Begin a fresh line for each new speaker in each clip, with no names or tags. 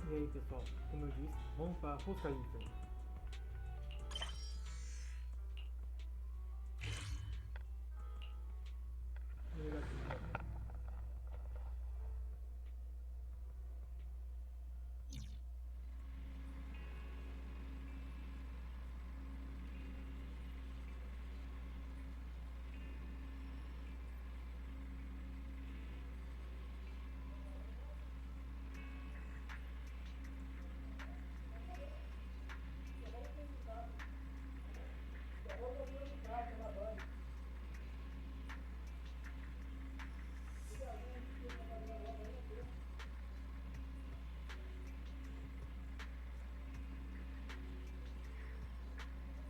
E aí pessoal, como eu disse, vamos para Roscalifer.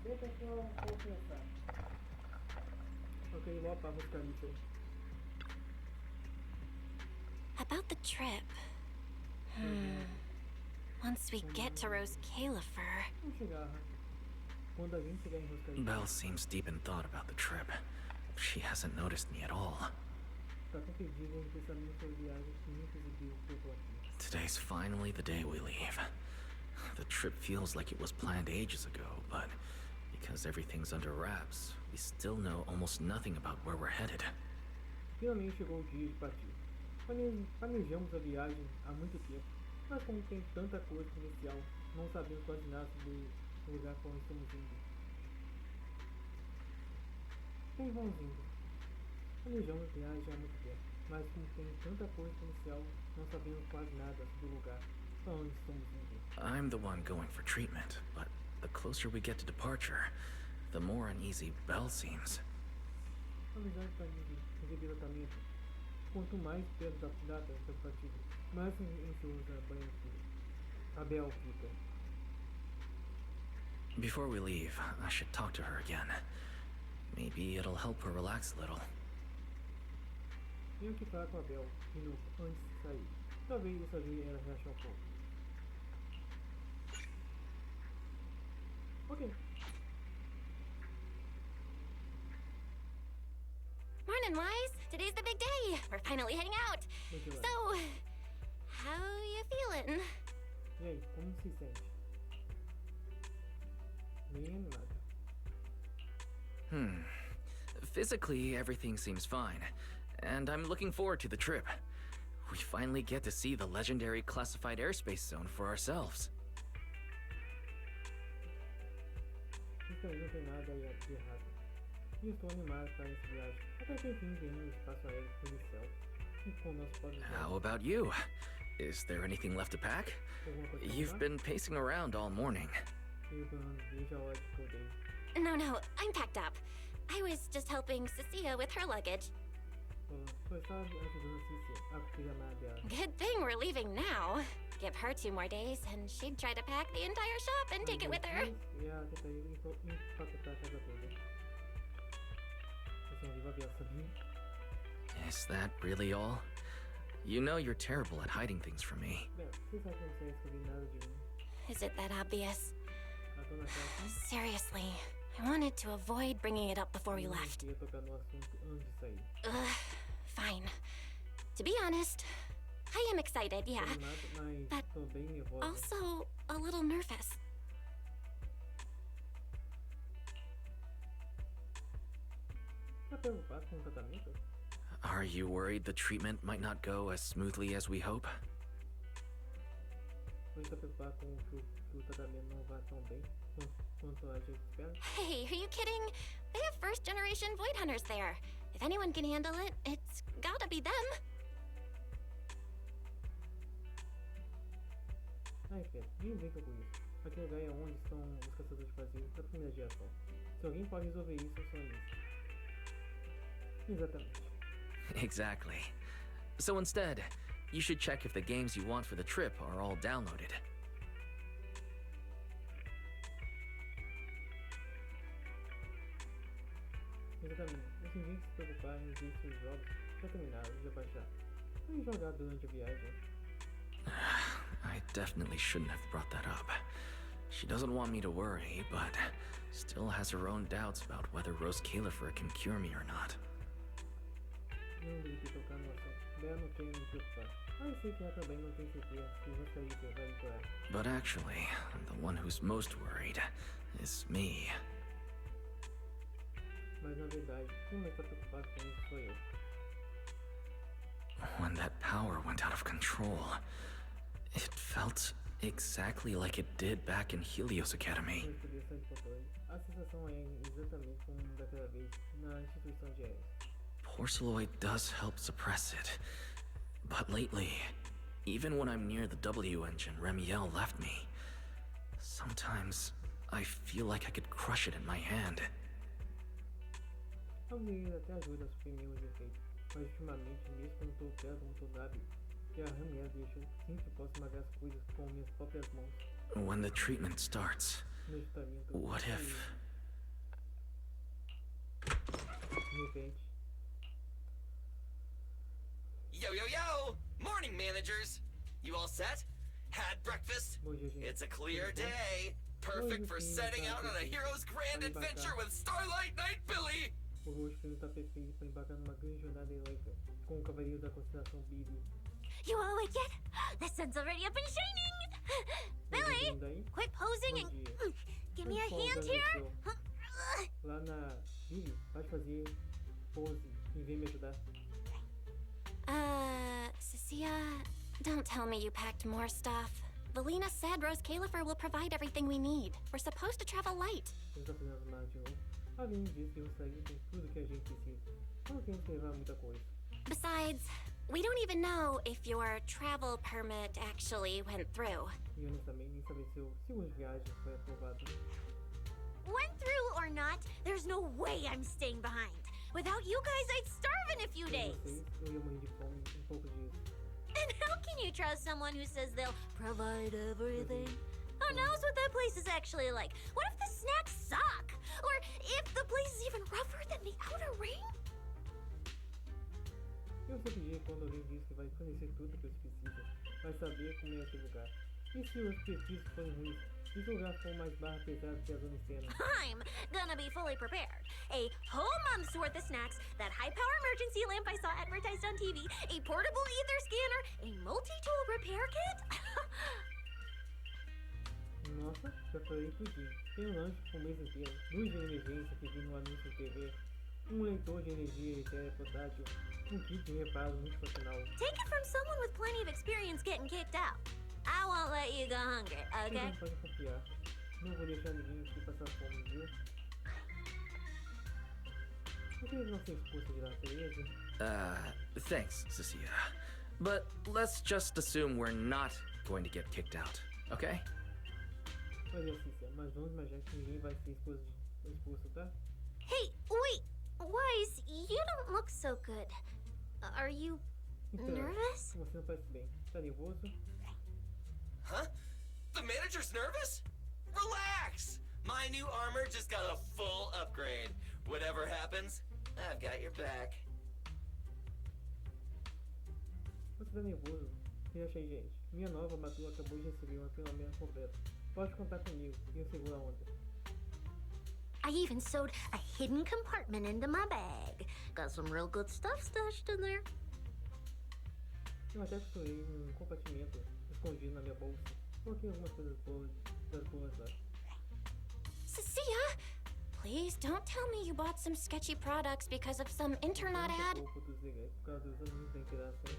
Bem pessoal, vou começar. Ok, vamos para Roscalifer.
About the trip. Once we get to Roscalifer.
Vamos chegar. Quando a gente chegar em Roscalifer.
Belle seems deep in thought about the trip. She hasn't noticed me at all.
Tá tão perdida em pensamento sobre viagem que nem conseguiu o que eu tô aqui.
Today's finally the day we leave. The trip feels like it was planned ages ago, but because everything's under wraps, we still know almost nothing about where we're headed.
Finalmente chegou o dia de partir. Planejamos a viagem há muito tempo, mas como tem tanta coisa inicial, não sabemos quase nada sobre o lugar para onde estamos indo. Bem, vamos indo. Planejamos a viagem há muito tempo, mas como tem tanta coisa inicial, não sabemos quase nada sobre o lugar para onde estamos indo.
I'm the one going for treatment, but the closer we get to departure, the more uneasy Belle seems.
Planejamos para receber tratamento. Quanto mais perto da data da partida, mais ansiosa a Belle fica.
Before we leave, I should talk to her again. Maybe it'll help her relax a little.
Tenho que falar com a Belle de novo antes de sair. Talvez isso ajude ela a relaxar um pouco. Ok.
Morning, Wise. Today's the big day. We're finally heading out. So, how you feeling?
E aí, como se sente? Bem animado.
Physically, everything seems fine, and I'm looking forward to the trip. We finally get to see the legendary classified airspace zone for ourselves.
Isso aí não tem nada aí de errado. E estou animado para essa viagem. Até que enfim ganhei um espaço aéreo inicial. E com o nosso próprio
How about you? Is there anything left to pack? You've been pacing around all morning.
Veja a hora de que eu dei.
No, I'm packed up. I was just helping Cecilia with her luggage.
Só estava ajudando a Cícia a pegar nada dela.
Good thing we're leaving now. Give her 2 more days, and she'd try to pack the entire shop and take it with her.
E ela tentaria empacotar a casa toda. Você não viu a Belle, sabia?
Is that really all? You know you're terrible at hiding things from me.
Belle, você sabe que não sei esconder nada de mim.
Is it that obvious?
A dona Cassie
Seriously, I wanted to avoid bringing it up before we
não
left.
queria tocar no assunto antes de sair.
Fine. To be honest, I am excited, yeah,
Mas
but
tô bem nervosa.
also a little nervous.
Tá preocupado com o tratamento?
Are you worried the treatment might not go as smoothly as we hope?
Você tá preocupado com que o tratamento não vá tão bem quanto a gente espera?
Hey, are you kidding? They have first generation Void Hunters there. If anyone can handle it, it's gotta be them.
Ai, Pedro, nem brinca com isso. Aquele lugar é onde estão os caçadores de vazio da primeira geração. Se alguém pode resolver isso, é só isso. Exatamente.
Exactly. So instead, you should check if the games you want for the trip are all downloaded.
Exatamente. Você tem que se preocupar em ver se os jogos já terminaram, já baixaram. E jogar durante a viagem.
I definitely shouldn't have brought that up. She doesn't want me to worry, but still has her own doubts about whether Roscalifer can cure me or not.
Não devia tocar no assunto. Bela não quer me preocupar. Mas sei que ela também não tem certeza se Roscalifer vai curar
But actually, the one who's most worried is me.
Mas na verdade, quem mais tá preocupado com isso sou eu.
When that power went out of control, it felt exactly like it did back in Helios Academy.
Com a distribuição de controle, a sensação é exatamente como daquela vez na instituição de Eris.
Porceloid does help suppress it, but lately, even when I'm near the W engine Remiel left me, sometimes I feel like I could crush it in my hand.
Talvez até ajude a suprimir os efeitos, mas ultimamente, mesmo quando estou perto como todo hábil, que a Remiel deixa, sempre posso esmagar as coisas com minhas próprias mãos.
When the treatment starts,
Meu tratamento,
what if...
de repente,
Yo, yo, yo! Morning, managers! You all set? Had breakfast?
bom dia, gente.
It's a clear day. Perfect for setting out on a hero's grand adventure with Starlight Knight Billy!
O rosto está perfeito para embarcar numa grande jornada heróica com o cavaleiro da constelação Billy.
You all awake yet? The sun's already up and shining! Billy, quit posing and give me a hand here!
Lá na Billy, vai fazer pose e vem me ajudar.
Cecilia, don't tell me you packed more stuff. Valina said Roscalifer will provide everything we need. We're supposed to travel light.
Não está fazendo nada de novo. Alguém disse que o sair tem tudo que a gente precisa. Não temos que levar muita coisa.
Besides, we don't even know if your travel permit actually went through.
E honestamente, nem saber se o seguro de viagem foi aprovado.
Went through or not, there's no way I'm staying behind. Without you guys, I'd starve in a few
Sem
days.
vocês, eu ia morrer de fome pouco disso.
And how can you trust someone who says they'll provide everything? Who knows what that place is actually like? What if the snacks suck? Or if the place is even rougher than the outer ring?
Eu sempre digo quando alguém diz que vai conhecer tudo que você precisa, vai saber como é aquele lugar. E se os petiscos forem ruins? E se o lugar for mais barra pesado que a zona externa?
I'm gonna be fully prepared. A whole month's worth of snacks, that high-power emergency lamp I saw advertised on TV, a portable ether scanner, a multi-tool repair kit.
Nossa, já falei tudinho. Tem um lanche por um mês inteiro, luz de emergência que vi no anúncio de TV, um leitor de energia etérea portátil, um kit de reparo multifuncional.
Take it from someone with plenty of experience getting kicked out. I won't let you go hungry, okay?
Não pode confiar. Não vou deixar ninguém aqui passar fome, viu? Por que não ser expulso de lá, beleza?
Thanks, Cecilia. But let's just assume we're not going to get kicked out, okay?
Olha, Cícia, mas vamos imaginar que ninguém vai ser expulso, tá?
Hey, wait! Wise, you don't look so good. Are you
Então,
nervous?
você não parece bem. Tá nervoso?
Huh? The manager's nervous? Relax! My new armor just got a full upgrade. Whatever happens, I've got your back.
Você tá nervoso? Relaxa aí, gente. Minha nova armadura acabou de receber uma treinamento completo. Pode contar comigo. Eu seguro a onda.
I even sewed a hidden compartment into my bag. Got some real good stuff stashed in there.
Eu até costurei um compartimento escondido na minha bolsa. Coloquei algumas coisas boas lá.
Cecilia, please don't tell me you bought some sketchy products because of some internet ad.
Eu não produzir por causa dos anúncios da interação.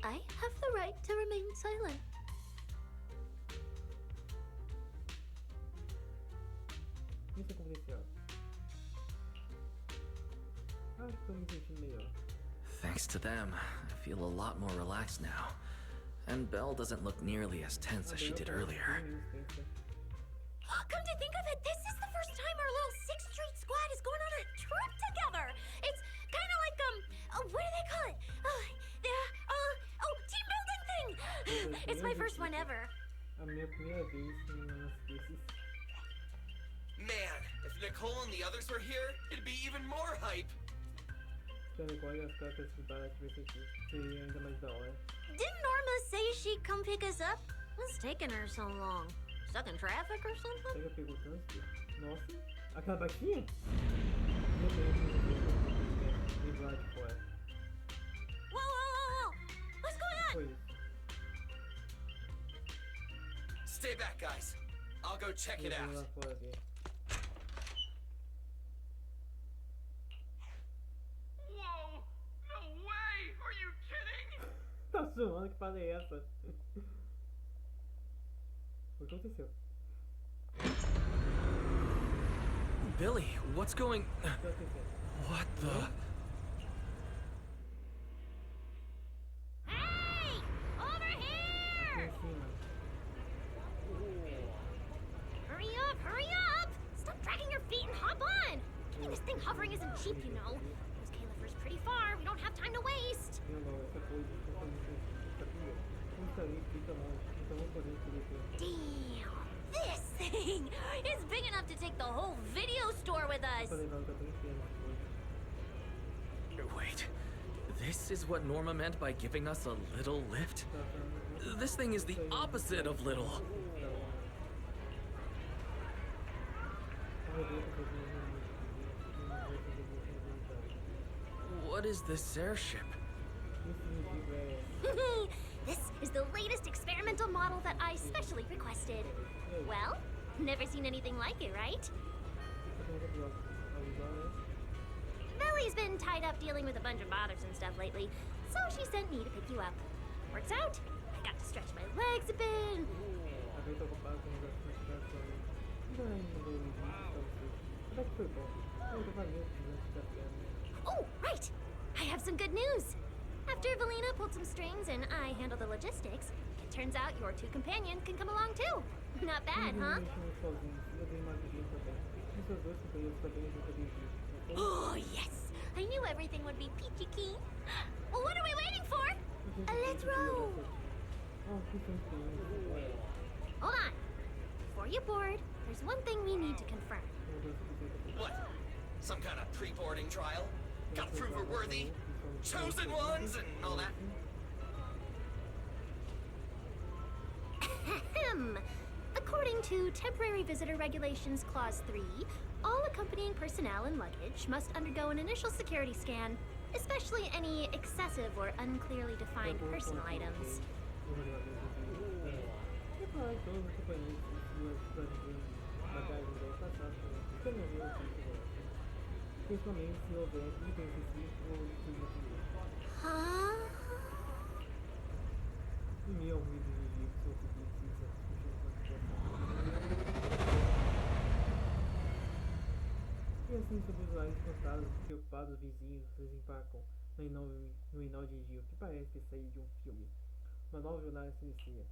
I have the right to remain silent.
Isso é confidencial. Acho que tô me sentindo melhor.
Thanks to them, I feel a lot more relaxed now. And Belle doesn't look nearly as tense as she did earlier.
Come to think of it, this is the first time our little 6th Street squad is going on a trip together. It's kind of like, what do they call it? Team building thing. It's my first one ever.
A minha primeira vez em um desses.
Man, if Nicole and the others were here, it'd be even more hype.
Se a Nicole e as cartas de bala estivessem aqui, seria ainda mais da hora.
Didn't Norma say she'd come pick us up? What's taking her so long? Stuck in traffic or something?
Pega pegou trânsito. Nossa, aquela baixinha?
Whoa! What's going on?
Foi isso.
Stay back, guys. I'll go check it
Vamos lá
out.
fora dele.
Whoa! No way! Are you kidding?
Tá zoando, que parada é essa? O que aconteceu?
Billy, what's going...
O que aconteceu?
What the...
Hey! Over
Aqui
here!
em cima.
Hurry up, hurry up! Stop dragging your feet and hop on! I mean, this thing hovering isn't cheap, you know. Roscalifer's pretty far. We don't have time to waste.
Tem agora essa coisa, essa pia. Custa ali, fica longe. Então vamos fazer isso aqui.
Damn! This thing is big enough to take the whole video store with us.
Pra levar o que eu tô enfiando essa coisa.
Wait, this is what Norma meant by giving us a little lift?
Tá falando.
This thing is the opposite of little. What is this airship?
This is the latest experimental model that I specially requested. Well, never seen anything like it, right? Belly's been tied up dealing with a bunch of bothers and stuff lately, so she sent me to pick you up. Works out. I got to stretch my legs a bit. Oh, right! I have some good news. After Valina pulled some strings and I handled the logistics, it turns out your two companions can come along too. Not bad, huh? Oh, yes! I knew everything would be peachy keen. Well, what are we waiting for? Let's roll! Hold on. Before you board, there's one thing we need to confirm.
What? Some kind of pre-boarding trial? Gotta prove we're worthy? Chosen ones and all that?
Ahem. According to Temporary Visitor Regulations Clause 3, all accompanying personnel and luggage must undergo an initial security scan, especially any excessive or unclearly defined personal items.
Principalmente se houver itens específicos ou submetidos.
Huh?
E-mail, vídeo de livros ou publicidade. E assim, sobre usuários cansados, preocupados, vizinhos, desempacam no hinol de Gil, que parece ter saído de um filme. Uma nova jornada se inicia.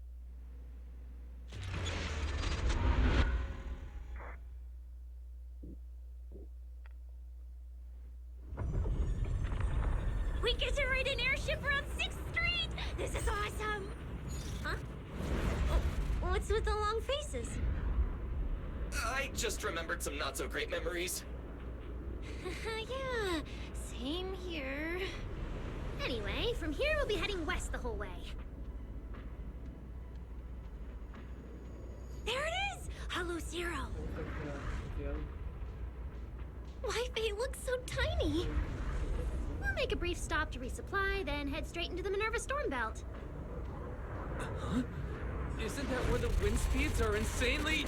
We get to ride an airship around 6th Street! This is awesome! Huh? Oh, what's with the long faces?
I just remembered some not-so-great memories.
Yeah, same here. Anyway, from here we'll be heading west the whole way. There it is! Hello, Zero! Why, they look so tiny! We'll make a brief stop to resupply, then head straight into the Minerva storm belt.
Huh? Isn't that where the wind speeds are insanely...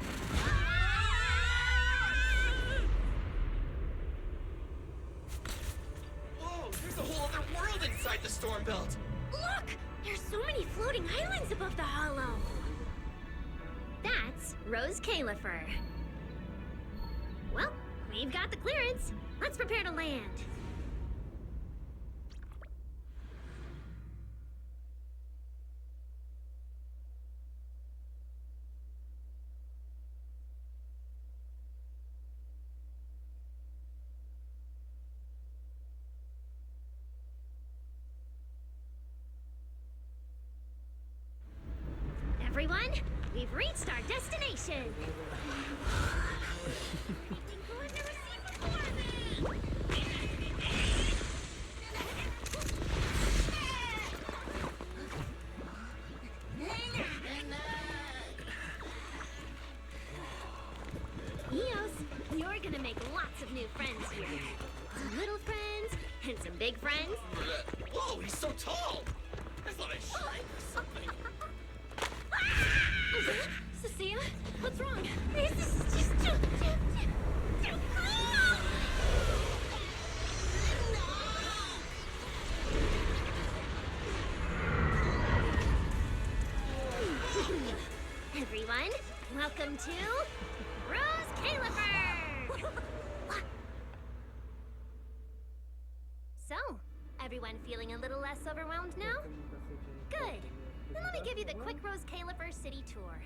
Whoa, there's a whole other world inside the storm belt.
Look! There's so many floating islands above the hollow. That's Roscalifer. Well, we've got the clearance. Let's prepare to land. Everyone, we've reached our destination. Eos, you're gonna make lots of new friends here. Some little friends and some big friends.
Whoa, he's so tall. I thought I shrank or something.
Welcome to Roscalifer! So, everyone feeling a little less overwhelmed now? Good. Then let me give you the quick Roscalifer city tour.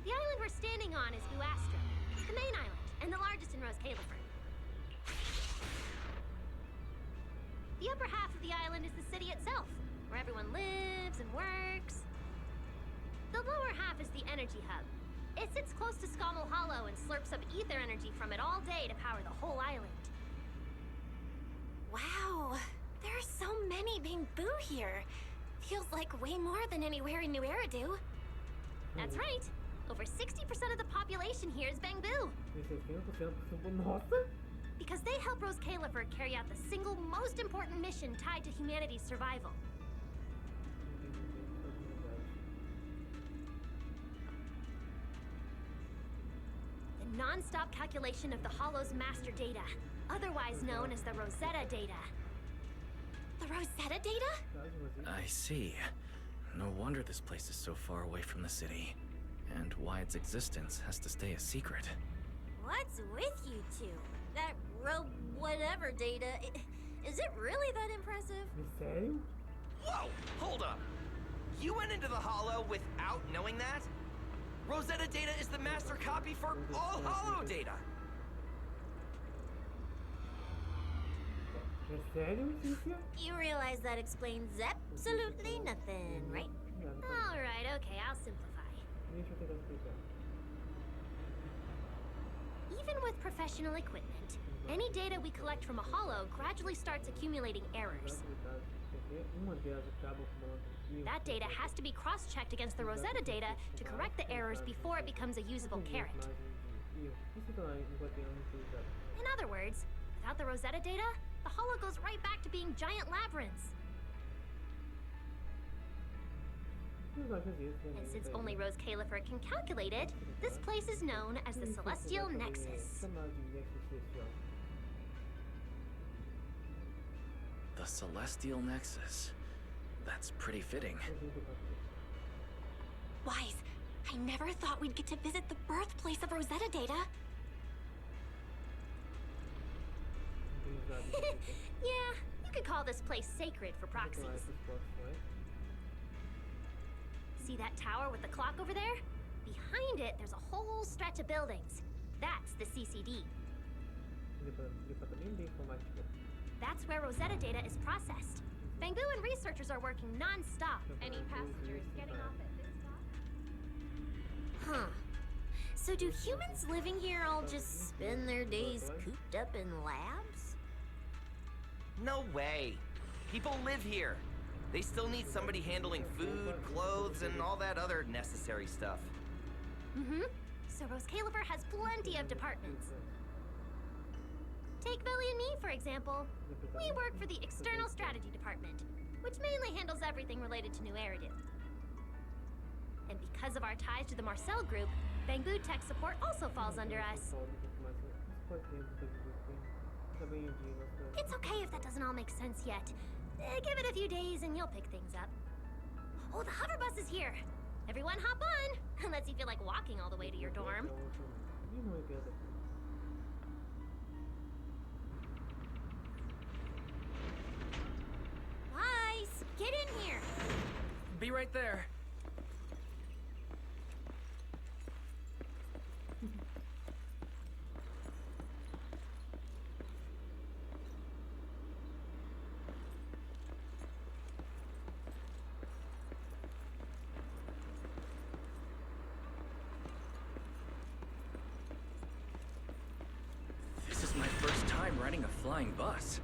The island we're standing on is Boastrum, the main island, and the largest in Roscalifer. The upper half of the island is the city itself, where everyone lives and works. The lower half is the energy hub. It sits close to Scommel Hollow and slurps up ether energy from it all day to power the whole island.
Wow, there are so many Bamboo here. Feels like way more than anywhere in New Eridu.
That's right. Over 60% of the population here is Bamboo.
60%? Nossa!
Because they help Roscalifer carry out the single most important mission tied to humanity's survival. The non-stop calculation of the Hollow's master data, otherwise known as the Rosetta data.
The Rosetta data?
I see. No wonder this place is so far away from the city. And why its existence has to stay a secret.
What's with you two? That whatever data, is it really that impressive?
Sério?
Whoa! Hold up! You went into the Hollow without knowing that? Rosetta data is the master copy for all Hollow data!
É sério, Cícia?
You realize that explains absolutely nothing, right? Alright, okay, I'll simplify.
Deixa eu tentar explicar.
Even with professional equipment, any data we collect from a Hollow gradually starts accumulating errors.
Uma delas acaba acumulando erros.
That data has to be cross-checked against the Rosetta data to correct the errors before it becomes a usable carrot.
Isso também enquanto eu não utilizar.
In other words, without the Rosetta data, the Hollow goes right back to being giant labyrinths. And since only Roscalifer can calculate it, this place is known as the Celestial Nexus.
The Celestial Nexus. That's pretty fitting.
Wise, I never thought we'd get to visit the birthplace of Rosetta data.
Yeah, you could call this place sacred for proxies. See that tower with the clock over there? Behind it, there's a whole stretch of buildings. That's the CCD. That's where Rosetta data is processed. Bamboo and researchers are working non-stop. Any passengers getting off at this stop? Huh. So do humans living here all just spend their days cooped up in labs?
No way! People live here. They still need somebody handling food, clothes, and all that other necessary stuff.
Mm-hmm. So Roscalifer has plenty of departments. Take Billy and me, for example. We work for the External Strategy Department, which mainly handles everything related to New Eridu. And because of our ties to the Marcel Group, Bamboo Tech Support also falls under us. It's okay if that doesn't all make sense yet. Give it a few days and you'll pick things up. Oh, the hover bus is here. Everyone hop on, unless you feel like walking all the way to your dorm. Wise, get in here.
Be right there. This is my first time riding a flying bus.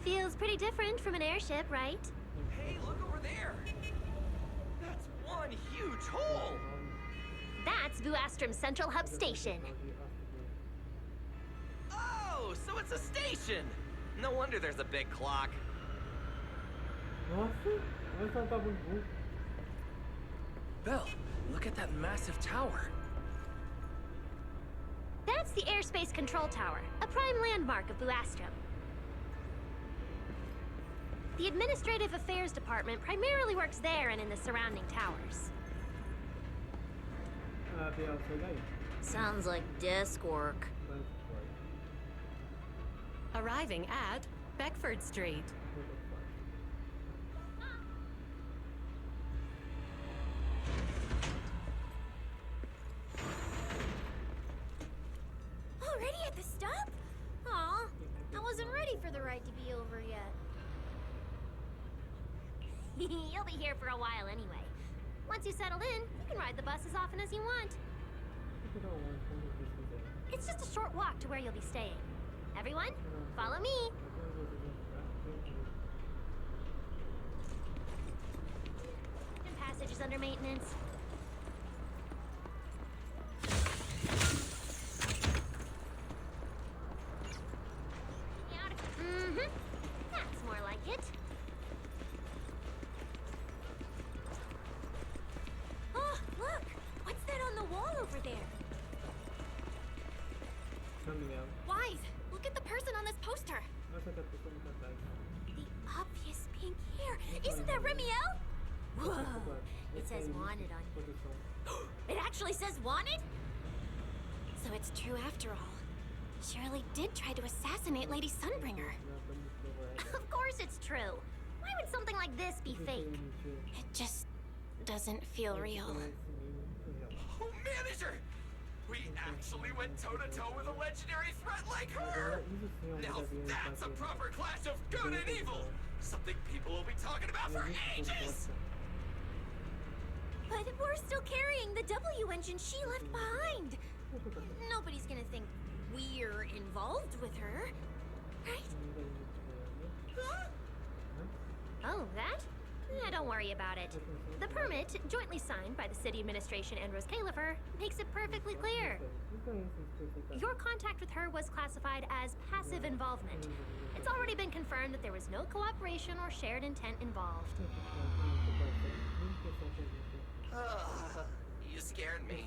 Feels pretty different from an airship, right?
Hey, look over there! That's one huge hole!
That's Boastrum's Central Hub Station.
Oh, so it's a station! No wonder there's a big clock.
Nossa, mas não tava burro.
Belle, look at that massive tower.
That's the Airspace Control Tower, a prime landmark of Boastrum. The Administrative Affairs Department primarily works there and in the surrounding towers.
Abre ao sai daí.
Sounds like desk work.
Vai fora.
Arriving at Beckford Street.
Vai pra fora.
Already at the stop? Aw, I wasn't ready for the ride to be over yet. You'll be here for a while anyway. Once you settle in, you can ride the bus as often as you want.
Vou pegar um ônibus quando vocês quiserem.
It's just a short walk to where you'll be staying. Everyone, follow me.
Apenas vocês vão ficar tranquilos.
And passage is under maintenance. Mm-hmm. That's more like it. Oh, look! What's that on the wall over there?
Ramiel.
Wise, look at the person on this poster.
Nossa, tá pessoa muito atrás.
The obvious pink hair. Isn't that Remiel? Whoa! It says wanted on here.
Produção.
It actually says wanted?
So it's true after all. Shirley did try to assassinate Lady Sunbringer.
Não, tô muito provável.
Of course it's true. Why would something like this be fake?
It just doesn't feel real.
Oh, manager! We actually went toe-to-toe with a legendary threat like her! Now that's a proper clash of good and evil! Something people will be talking about for ages!
But we're still carrying the W engine she left behind. Nobody's gonna think we're involved with her, right?
Huh?
Oh, that? Don't worry about it. The permit, jointly signed by the city administration and Roscalifer, makes it perfectly clear. Your contact with her was classified as passive involvement. It's already been confirmed that there was no cooperation or shared intent involved.
You scared me.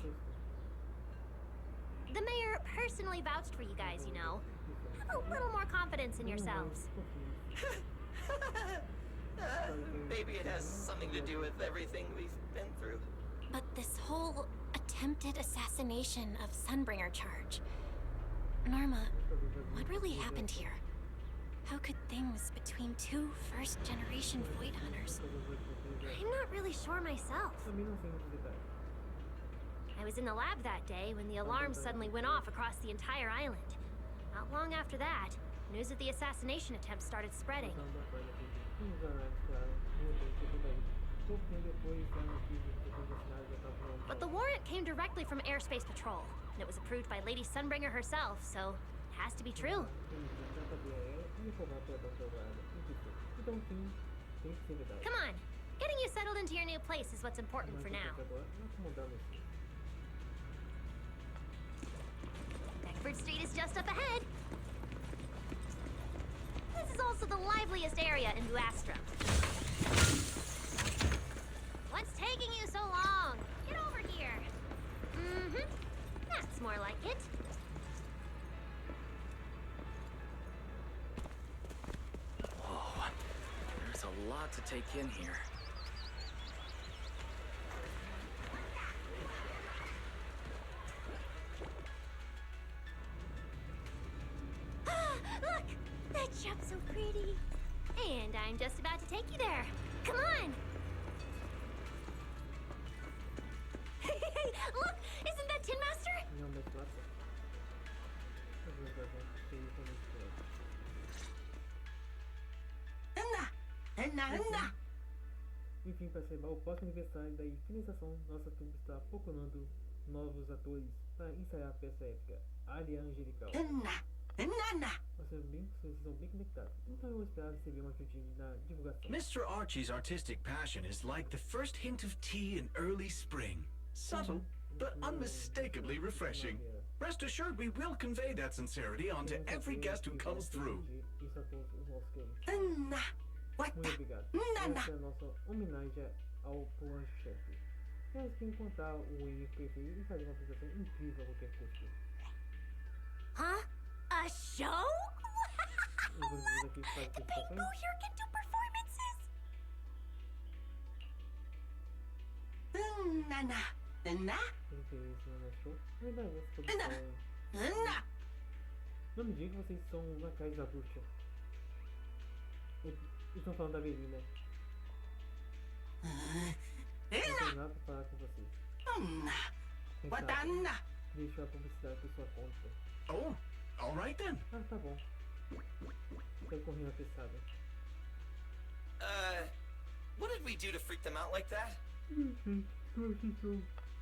The mayor personally vouched for you guys, you know. Have a little more confidence in yourselves.
Maybe it has something to do with everything we've been through.
But this whole attempted assassination of Sunbringer charge. Norma, what really happened here? How could things between two first-generation Void Hunters?
I'm not really sure myself.
Também não sei muitos detalhes.
I was in the lab that day when the alarm suddenly went off across the entire island. Not long after that, news of the assassination attempt started spreading.
Então, da coisa aqui. Uns anos, claro. Não tem que tudo aí. Pouco tempo depois, a notícia de que os assassinatos já estavam
But the warrant came directly from Airspace Patrol, and it was approved by Lady Sunbringer herself, so it has to be true.
Então, sim, tem que ser verdade.
Come on, getting you settled into your new place is what's important for now.
Agora, nós acomodamos isso.
Beckford Street is just up ahead. This is also the liveliest area in Buastrom. What's taking you so long? Get over here. Mm-hmm. That's more like it.
Whoa, there's a lot to take in here.
Look! That shop's so pretty. And I'm just about to take you there. Come on! Hey, look! Isn't that Tin Master?
Não, mas passa. Enfim, perceba, o próximo aniversário da finalização, nossa turma está procurando novos atores para ensaiar a peça épica, Área Angelical. Vocês são bem conectados, então eu espero receber uma ajudinha na divulgação.
Mr. Archie's artistic passion is like the first hint of tea in early spring. Subtle, but unmistakably refreshing. Rest assured we will convey that sincerity onto every guest who comes through.
Isso a todos os nossos clientes. Muito obrigado. Essa é a nossa homenagem ao Poan-chefe. Temos que encontrar o N preferido e fazer uma apresentação incrível a qualquer custo.
Huh? A show?
Eu vou dizer aqui que faz
The big
apresentações.
Boo here can do performances.
Ele isso não achou? Verdade, essa posição. Não me diga que vocês são lacaios da bruxa. Eles estão falando da Belinda. Não tenho nada pra falar com vocês. Deixa a publicidade por sua conta.
Oh, all right then.
Ah, tá bom. Tô correndo apressada.
What did we do to freak them out like that?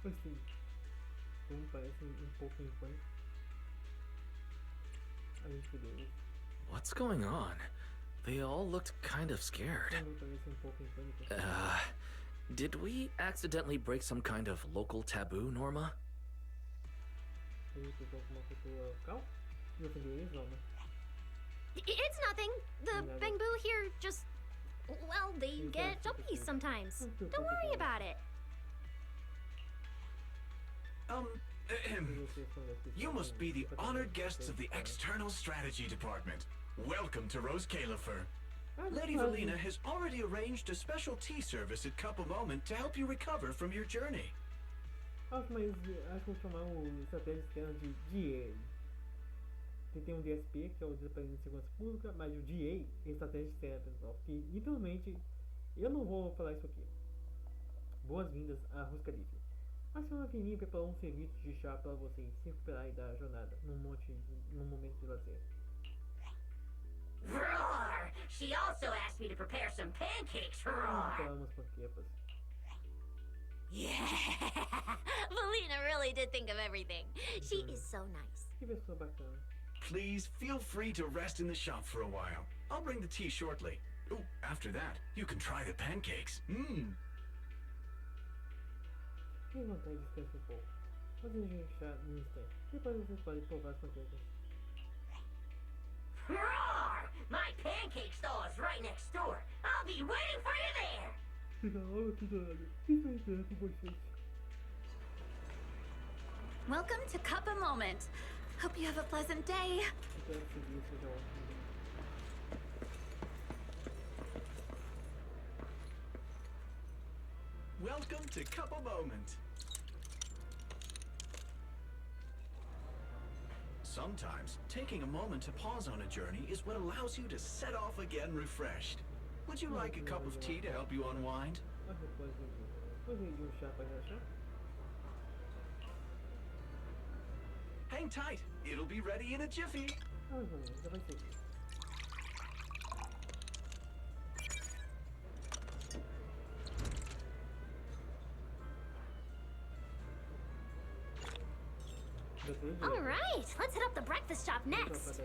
Assim, como parece pouco em pânico. A gente deu.
What's going on? They all looked kind of scared.
Como parece pouco em pânico.
Did we accidentally break some kind of local taboo, Norma?
Ele pegou alguma coisa local? E ofendeu eles, Norma?
It's nothing. The Bangbu here just... Well, they get jumpy sometimes. Don't worry about it.
You must be the honored guests of the External Strategy Department. Welcome to Roscalifer. Lady Valina has already arranged a special tea service at Cup a Moment to help you recover from your journey.
Acho que vou chamar o estratégia externa de DA. Tem um DSP, que é o Departamento de Segurança Pública, mas o DA é estratégia externa, pessoal. Que literalmente, eu não vou falar isso aqui. Boas-vindas a Roscalifer. A senhora Fininha preparou um serviço de chá para vocês se recuperarem da jornada num momento de lazer.
Roar! She also asked me to prepare some pancakes. Roar! Yeah! Valina really did think of everything. She is so nice.
Que pessoa bacana.
Please feel free to rest in the shop for a while. I'll bring the tea shortly. Oh, after that, you can try the pancakes.
Tenha vontade de descansar um pouco. Fazer um chá no instante. Depois vocês podem provar as panquecas.
Roar! My pancake stall is right next door. I'll be waiting for you there.
Welcome to Cup a Moment. Hope you have a pleasant day.
Welcome to Cup a Moment. Sometimes, taking a moment to pause on a journey is what allows you to set off again refreshed. Would you like a cup of tea to help you unwind? Hang tight, it'll be ready in a jiffy.
All right, let's hit up the breakfast shop next.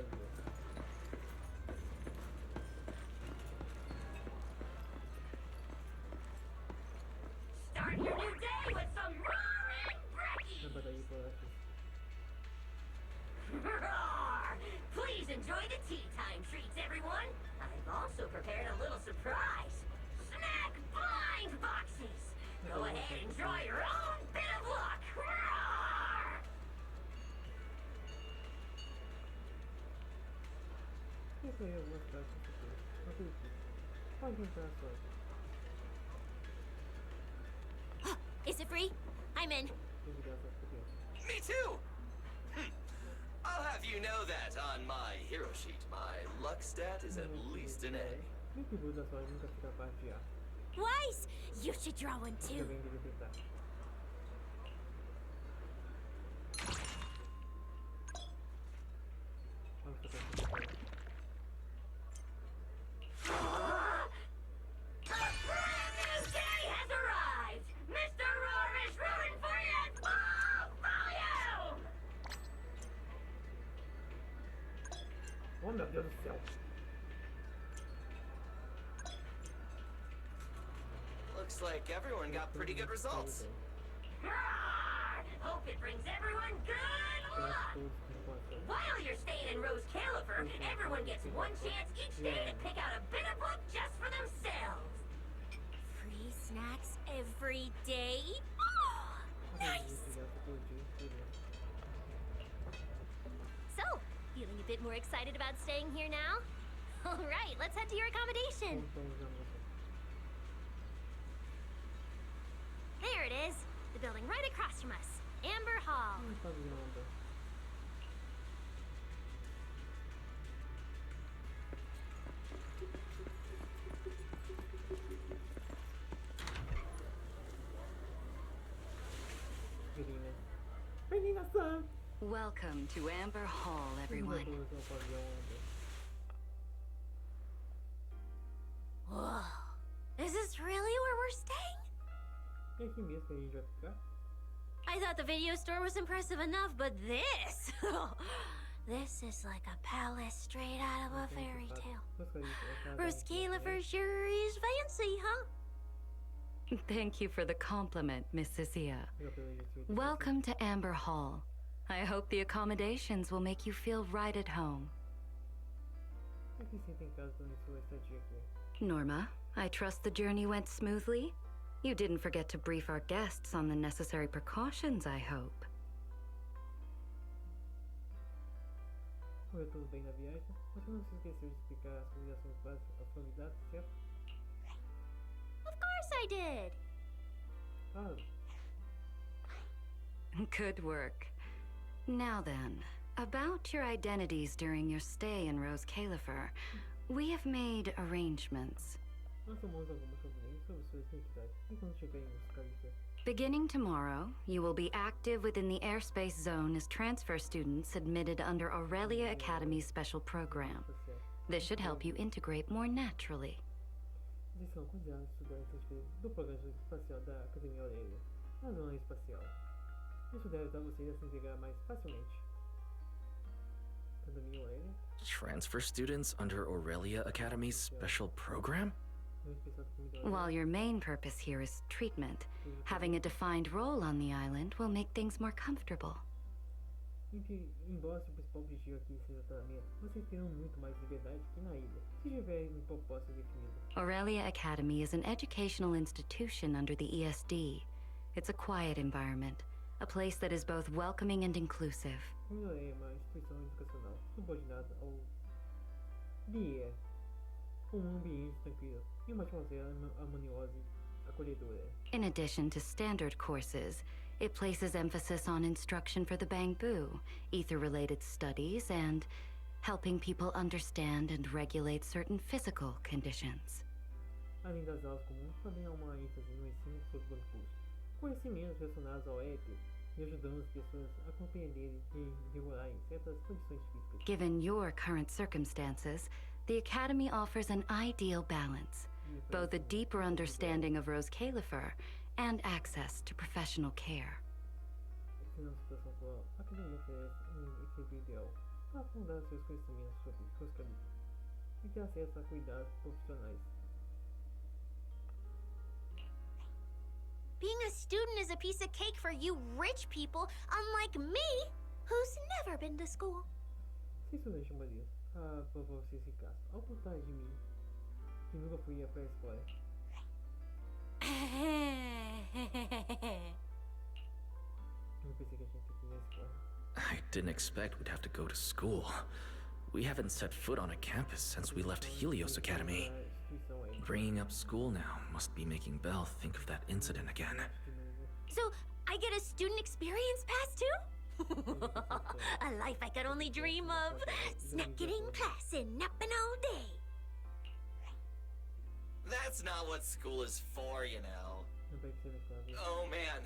Start your new day with some roaring brekkie! Roar! Please enjoy the tea time treats, everyone. I've also prepared a little surprise. Snack blind boxes. Go ahead and draw your own bit of luck. Roar!
Is it free? I'm in.
Me too! I'll have you know that on my hero sheet, my luck stat is at least an A.
Weiss, you should draw one too.
Oh meu Deus do céu.
Looks like everyone got pretty good results.
Hope it brings everyone good luck! While you're staying in Roscalifer, everyone gets one chance each day to pick out a bit of book just for themselves.
Free snacks every day? Oh, nice! So, feeling a bit more excited about staying here now? Alright, let's head to your accommodation. There it is. The building
right across from us. Amber Hall.
Tá vendo? Menina-san!
Welcome to Amber Hall, everyone.
Whoa. Is this really where we're staying?
É aqui mesmo que a gente vai ficar?
I thought the video store was impressive enough, but this... this is like a palace straight out of a fairy tale. Roscalifer sure is fancy, huh?
Thank you for the compliment, Miss Cecilia. Welcome to Amber Hall. I hope the accommodations will make you feel right at home. Norma, I trust the journey went smoothly? You didn't forget to brief our guests on the necessary precautions, I hope.
Foi tudo bem na viagem? Você não se esqueceu de explicar as convidações básicas aos convidados, certo?
Of course I did!
Claro.
Good work. Now then, about your identities during your stay in Roscalifer, we have made arrangements.
Nós tomamos algumas providências sobre suas identidades e quando chegar em Roscalifer.
Beginning tomorrow, you will be active within the airspace zone as transfer students admitted under Aurelia Academy's special program. This should help you integrate more naturally.
Vocês são considerados estudantes do programa espacial da Academia Aurelia, na zona espacial. Isso deve ajudar vocês a se integrar mais facilmente. Academia Aurelia?
Transfer students under Aurelia Academy's special program?
While your main purpose here is treatment, having a defined role on the island will make things more comfortable.
Embora seu principal objetivo aqui seja tratamento, vocês terão muito mais liberdade que na ilha, se tiverem um propósito definido.
Aurelia Academy is an educational institution under the ESD. It's a quiet environment, a place that is both welcoming and inclusive.
Aurelia é uma instituição educacional subordinada ao BIE, um ambiente tranquilo e uma atmosfera harmoniosa e acolhedora.
In addition to standard courses, it places emphasis on instruction for the Bangbu, ether-related studies, and helping people understand and regulate certain physical conditions.
Além das aulas comuns, também há uma ênfase no ensino sobre bancos, conhecimentos relacionados ao éter e ajudando as pessoas a compreenderem e regularem certas condições físicas.
Given your current circumstances, the Academy offers an ideal balance, both a deeper understanding of Roscalifer and access to professional care.
Na situação atual, a Academia oferece equilíbrio ideal para aprofundar seus conhecimentos sobre Roscalifer e ter acesso a cuidados profissionais.
Being a student is a piece of cake for you rich people, unlike me, who's never been to school.
Se estudante Maria, por você se caso, ao contrário de mim, que nunca fui para a escola. Eu pensei que a gente ia na escola.
I didn't expect we'd have to go to school. We haven't set foot on a campus since we left Helios Academy. Bringing up school now must be making Belle think of that incident again.
So, I get a student experience pass too? A life I could only dream of. Snacking in class and napping all day.
That's not what school is for, you know. Oh man,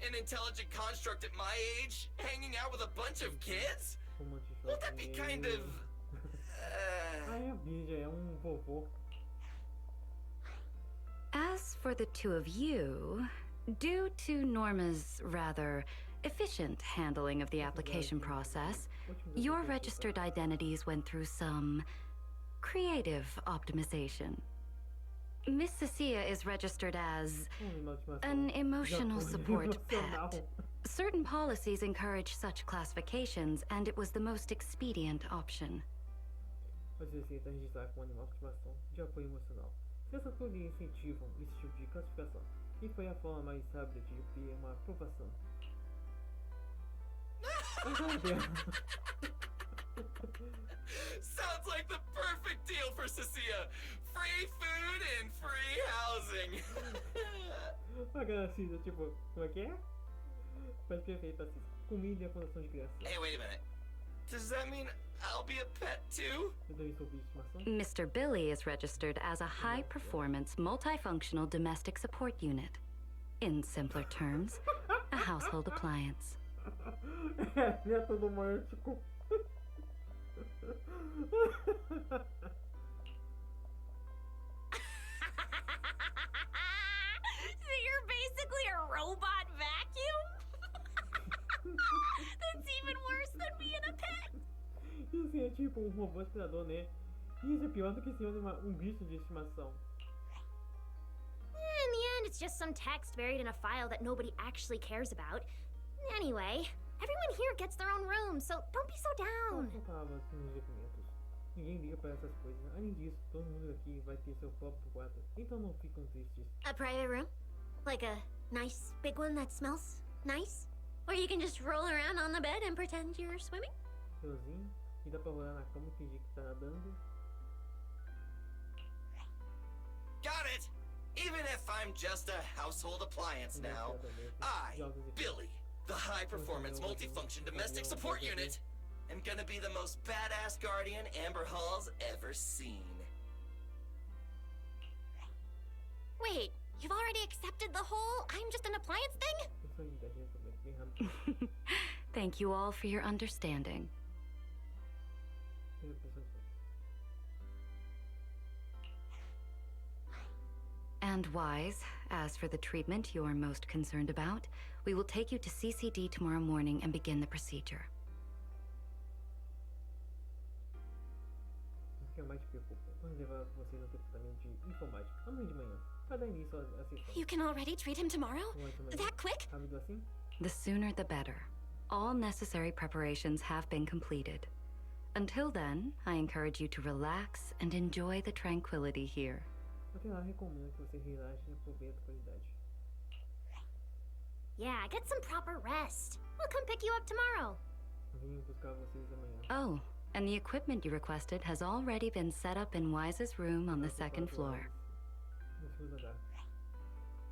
an intelligent construct at my age, hanging out with a bunch of kids? Won't that be kind of...
As for the two of you, due to Norma's rather efficient handling of the application process, your registered identities went through some creative optimization. Miss Cecilia is registered as an emotional support pet. Certain policies encourage such classifications, and it was the most expedient option.
Se essas coisas incentivam esse tipo de classificação, e foi a forma mais rápida de obter uma aprovação.
Sounds like the perfect deal for Cecilia. Free food and free housing.
Agora assim, tipo, como é que é? Faz perfeito, assim. Comida e acomodação de criança.
Hey, wait a minute. Does that mean I'll be a pet too?
Eu também sou bicho de estimação.
Mr. Billy is registered as a high-performance, multifunctional domestic support unit. In simpler terms, a household appliance.
É, neto do romântico.
So you're basically a robot vacuum? That's even worse than being a pet.
Isso é tipo um robô aspirador, né? Isso é pior do que ser um bicho de estimação.
In the end, it's just some text buried in a file that nobody actually cares about. Anyway, everyone here gets their own room, so don't be so down.
Só falava assim nos documentos. Ninguém liga para essas coisas. Além disso, todo mundo aqui vai ter seu próprio quarto. Então não ficam tristes.
A private room? Like a nice big one that smells nice? Where you can just roll around on the bed and pretend you're swimming?
Sozinho. E dá pra rolar na cama e fingir que tá nadando.
Got it! Even if I'm just a household appliance now, I, Billy, the high-performance multifunction domestic support unit, am gonna be the most badass guardian Amber Hall's ever seen.
Wait, you've already accepted the whole I'm just an appliance thing?
Isso aí da gente também, bem rápido.
Thank you all for your understanding. And Wise, as for the treatment you're most concerned about, we will take you to CCD tomorrow morning and begin the procedure.
O que mais te preocupa? Vamos levar vocês ao departamento de informática. Amanhã de manhã. Pra dar início à sessão.
You can already treat him tomorrow? That quick?
Rápido assim?
The sooner the better. All necessary preparations have been completed. Until then, I encourage you to relax and enjoy the tranquility here.
Até lá, recomendo que você relaxe e aproveite a qualidade.
Yeah, get some proper rest. We'll come pick you up tomorrow.
Vim buscar vocês amanhã.
Oh, and the equipment you requested has already been set up in Wise's room on the second floor.
No segundo andar.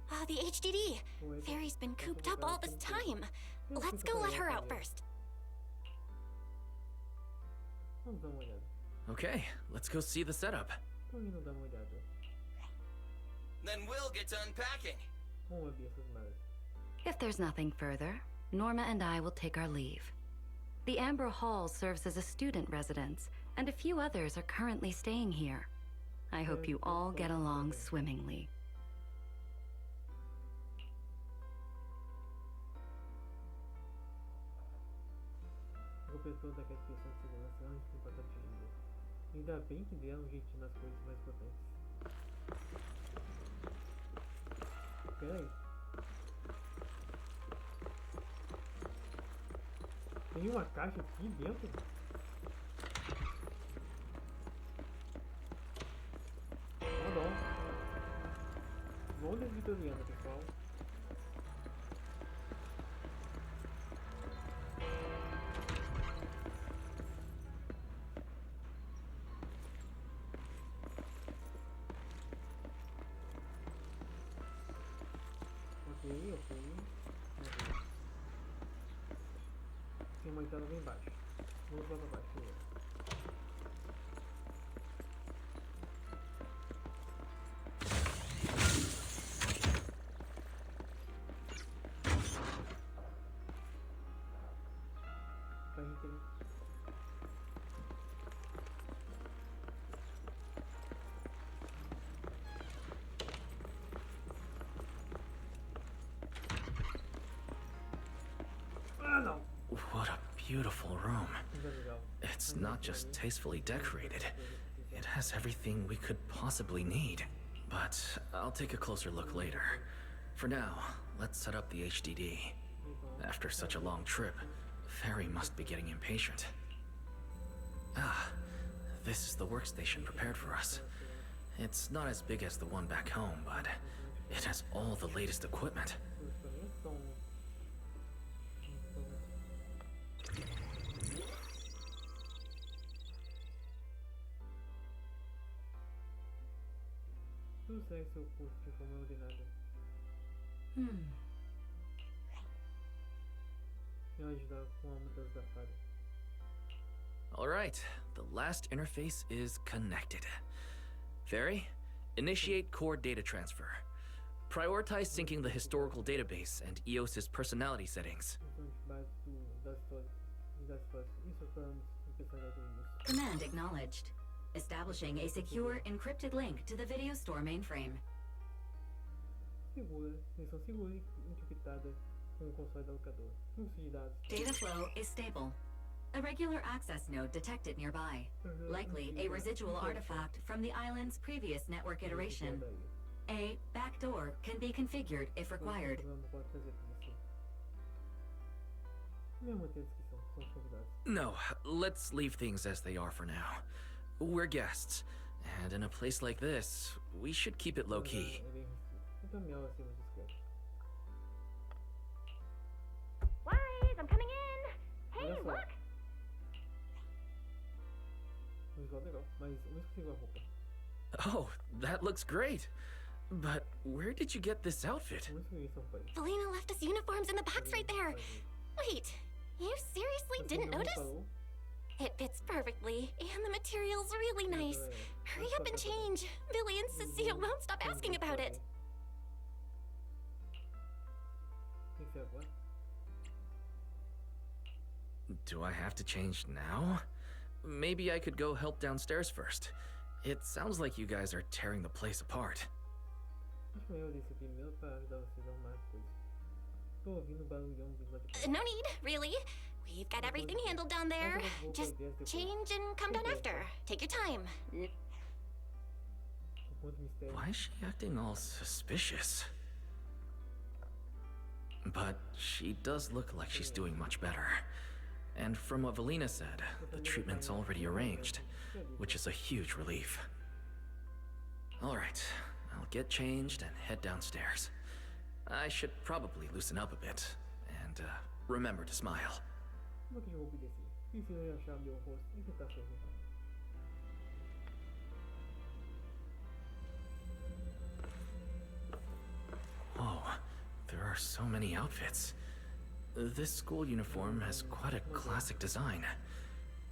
Ah, the HDD. Fairy's been cooped up all this time. Let's go let her out first.
Vamos dar uma olhada.
Okay, let's go see the setup.
Tô indo dar uma olhada.
Then we'll get to unpacking.
Vamos abrir essas malas.
If there's nothing further, Norma and I will take our leave. The Amber Hall serves as a student residence, and a few others are currently staying here. I hope you all get along swimmingly.
O professor daquela questão de segurança antes de passar de língua. Ainda bem que deram um jeitinho nas coisas mais importantes. Pera aí. Tem uma caixa aqui dentro? Oh não. Londres vitoriana, pessoal. Ok. Tem uma entrada lá embaixo. Vamos lá pra baixo primeiro. Pra gente ver.
What a beautiful room. It's not just tastefully decorated. It has everything we could possibly need. But I'll take a closer look later. For now, let's set up the HDD. After such a long trip, Fairy must be getting impatient. Ah, this is the workstation prepared for us. It's not as big as the one back home, but it has all the latest equipment.
Tudo segue seu curso de forma ordenada. vai ajudar com a mudança da fada.
Alright, the last interface is connected. Fairy, initiate core data transfer. Prioritize syncing the historical database and EOS's personality settings.
Command acknowledged. Establishing a secure, encrypted link to the video store mainframe.
Segura, conexão segura e encriptada com o console da locadora. Fluxo de dados.
Data flow is stable. A regular access node detected nearby. Likely a residual artifact from the island's previous network iteration. A backdoor can be configured if required.
No, let's leave things as they are for now. We're guests, and in a place like this, we should keep it low-key.
Wise, I'm coming in! Hey, look!
Oh, that looks great. But where did you get this outfit?
Valina left us uniforms in the box right there. Wait, you seriously didn't notice? It fits perfectly, and the material's really nice. Hurry up and change. Billy and Cecile won't stop asking about it.
Do I have to change now? Maybe I could go help downstairs first. It sounds like you guys are tearing the place apart.
No need, really. We've got everything handled down there. Just change and come down after. Take your time.
Why is she acting all suspicious? But she does look like she's doing much better. And from what Valina said, the treatment's already arranged, which is a huge relief. Alright, I'll get changed and head downstairs. I should probably loosen up a bit, and remember to smile. Whoa, there are so many outfits. This school uniform has quite a classic design.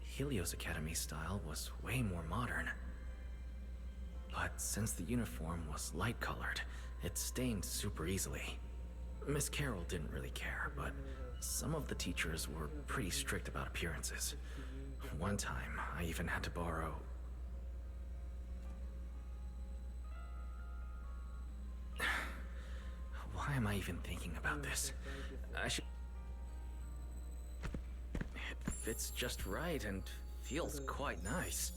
Helios Academy style was way more modern. But since the uniform was light-colored, it stained super easily. Miss Carroll didn't really care, but some of the teachers were pretty strict about appearances. One time, I even had to borrow... Why am I even thinking about this? I should... It fits just right and feels quite nice.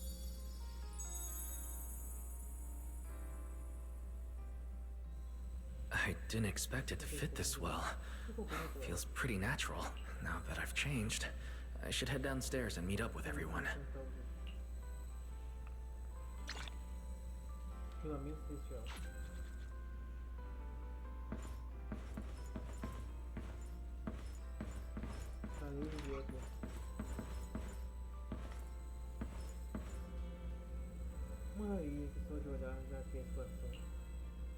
I didn't expect it to fit this well. Feels pretty natural. Now that I've changed, I should head downstairs and meet up with everyone.
Maria, que só de olhar já tem a situação.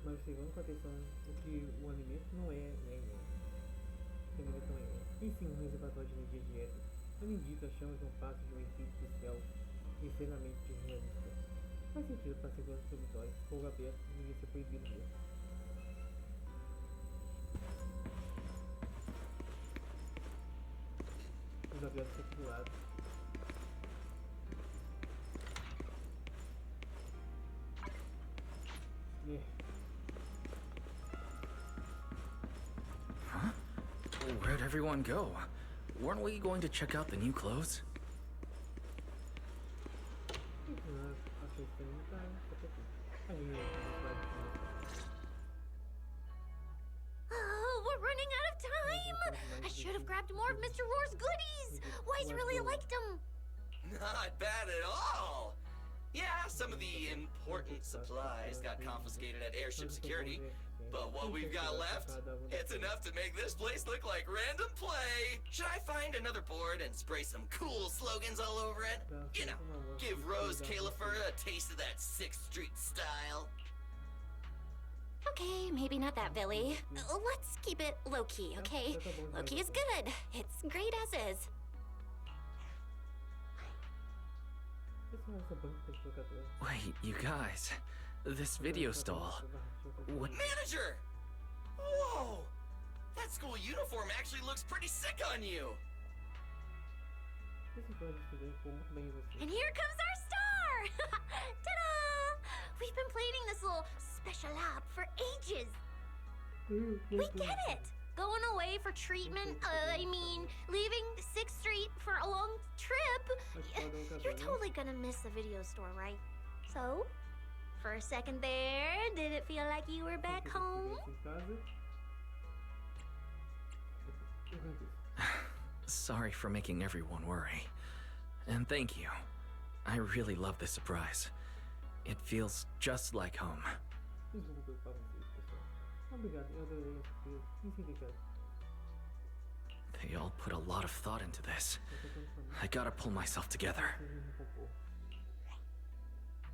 Mas observando com atenção o que o alimento não é, o alimento não é. Em sim, um reservatório de energia direta. Além disso, achamos um passo de um efeito especial extremamente realista. Faz sentido para a segurança do dormitório, fogo aberto e ninguém ser proibido de ver. Os abertos circulados.
Huh? Where'd everyone go? Weren't we going to check out the new clothes?
Oh, we're running out of time! I should have grabbed more of Mr. Roar's goodies! Wise really liked them!
Not bad at all! Yeah, some of the important supplies got confiscated at airship security, but what we've got left, it's enough to make this place look like random play. Should I find another board and spray some cool slogans all over it? You know, give Roscalifer a taste of that 6th Street style.
Okay, maybe not that Billy. Let's keep it low-key, okay? Low-key is good. It's great as is.
Wait, you guys. This video stall. What?
Manager! Whoa! That school uniform actually looks pretty sick on you!
And here comes our star! Ta-da! We've been planning this little special op for ages. We get it! Going away for treatment, leaving 6th Street for a long trip. You're totally gonna miss the video store, right? So, for a second there, did it feel like you were back home?
Sorry for making everyone worry. And thank you. I really love this surprise. It feels just like home. They all put a lot of thought into this. I gotta pull myself together.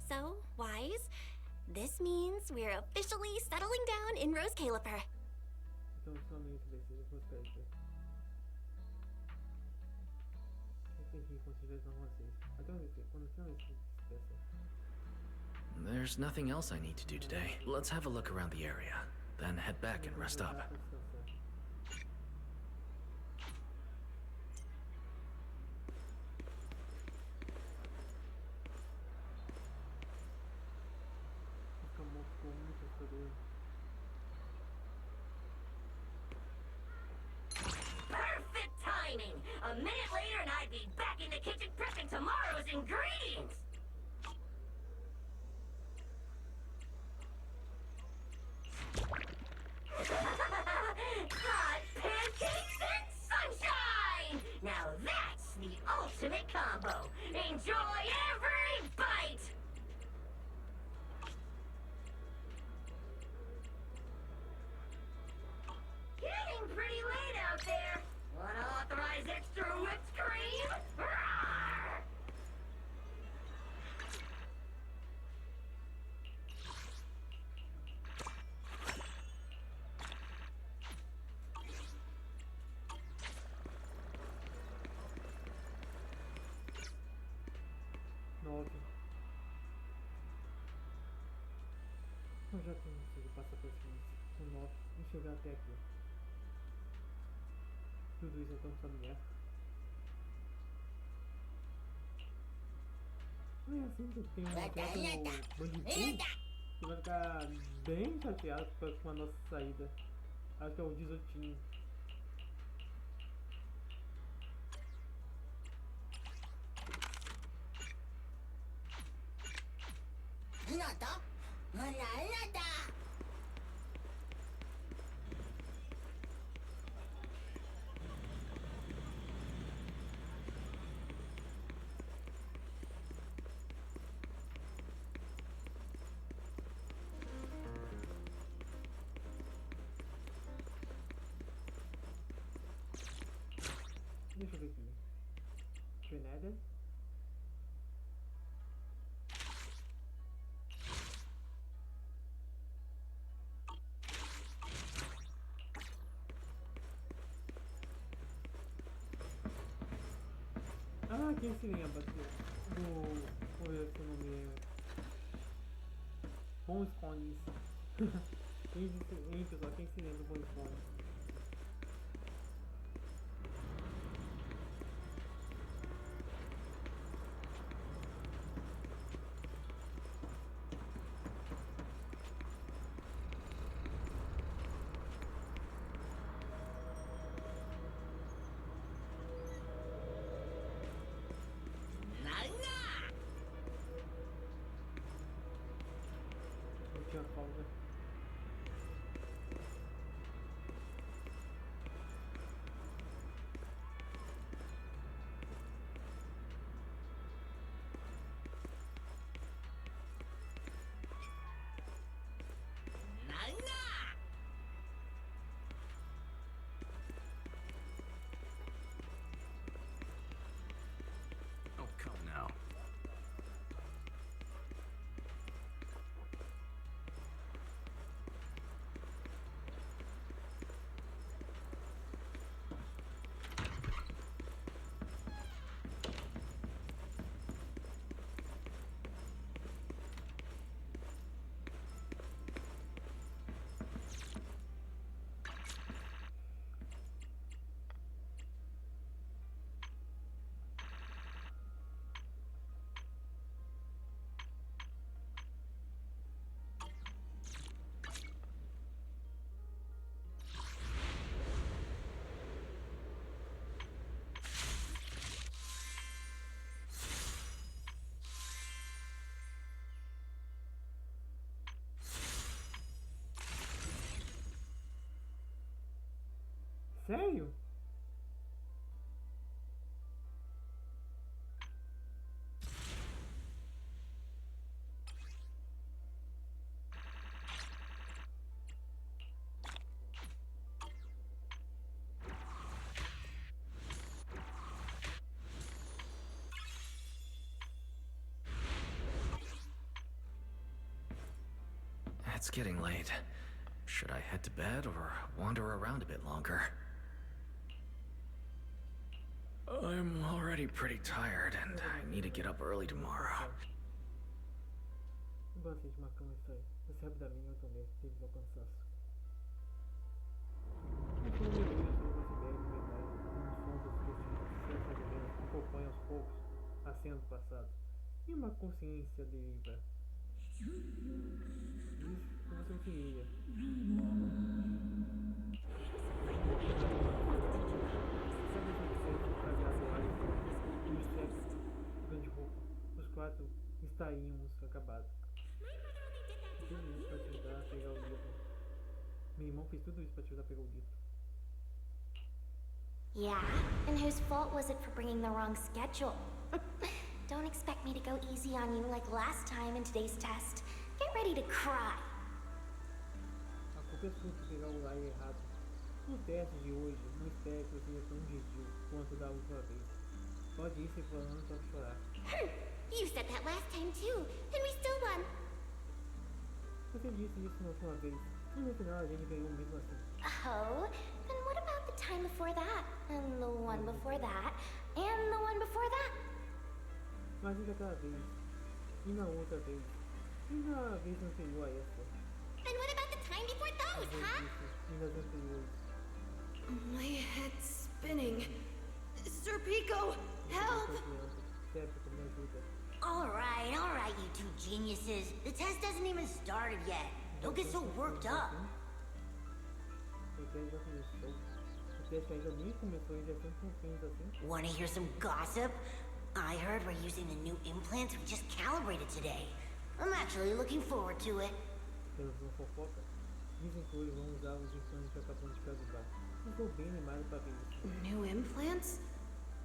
So, Wise, this means we're officially settling down in Roscalifer.
There's nothing else I need to do today. Let's have a look around the area, then head back and rest up.
Perfect timing! A minute later and I'd be back in the kitchen prepping tomorrow's ingredients! Hot pancakes and sunshine! Now that's the ultimate combo! Enjoy every bite! Getting pretty late out there! Wanna authorize extra whipped cream? Rawr!
Eu já consigo passar por cima com 9 e chegar até aqui. Tudo isso é tão familiar. Não é assim que tem um gato bandido que vai ficar bem chateado com a nossa saída. Acho que é o 18. Deixa eu ver aqui. Grenada. Ah, quem se lembra do esse nome é Bons Cones. Pessoal, quem se lembra do Bons Cones? Pausa. Sério?
It's getting late. Should I head to bed or wander around a bit longer? I'm already pretty tired and I need to get up early tomorrow.
Gostei de uma cama isso aí. Você sabe da minha, eu também, devido ao cansaço. Mas como eu vejo sobre essa ideia de verdade, um som dos festivos que acompanha aos poucos a cena do passado. E uma consciência deriva. Isso que você queria. Sabe o que você para graduar e os chefes grande roupa? Os quatro estaríamos acabados. Tudo isso para te ajudar a pegar o livro. Meu irmão fez tudo isso para te ajudar a pegar o livro.
Yeah? And whose fault was it for bringing the wrong schedule? Don't expect me to go easy on you like last time in today's test. Get ready to cry.
A culpa é sua por pegar o olhar errado. No teste de hoje, não espere que você seja tão gentil quanto da última vez. Pode ir se falando para chorar.
You said that last time too, and we still won.
Você disse isso na última vez, e no final a gente ganhou mesmo assim.
Oh, then what about the time before that? And the one before that? And the one before that?
Mas e daquela vez? E na outra vez? E na vez anterior a essa?
And what about the time before those, huh?
E nas anteriores?
My head's spinning. Sir Pico, help!
Certo, me ajuda.
All right, you two geniuses. The test hasn't even started yet. Don't get so worked up.
O teste já começou. O teste ainda nem começou e já estão confiantes assim.
Want to hear some gossip? I heard we're using the new implants we just calibrated today. I'm actually looking forward to it.
Temos uma fofoca. Dizem que hoje vão usar os implantes que acabamos de calibrar. Estou bem animado para ver isso.
New implants?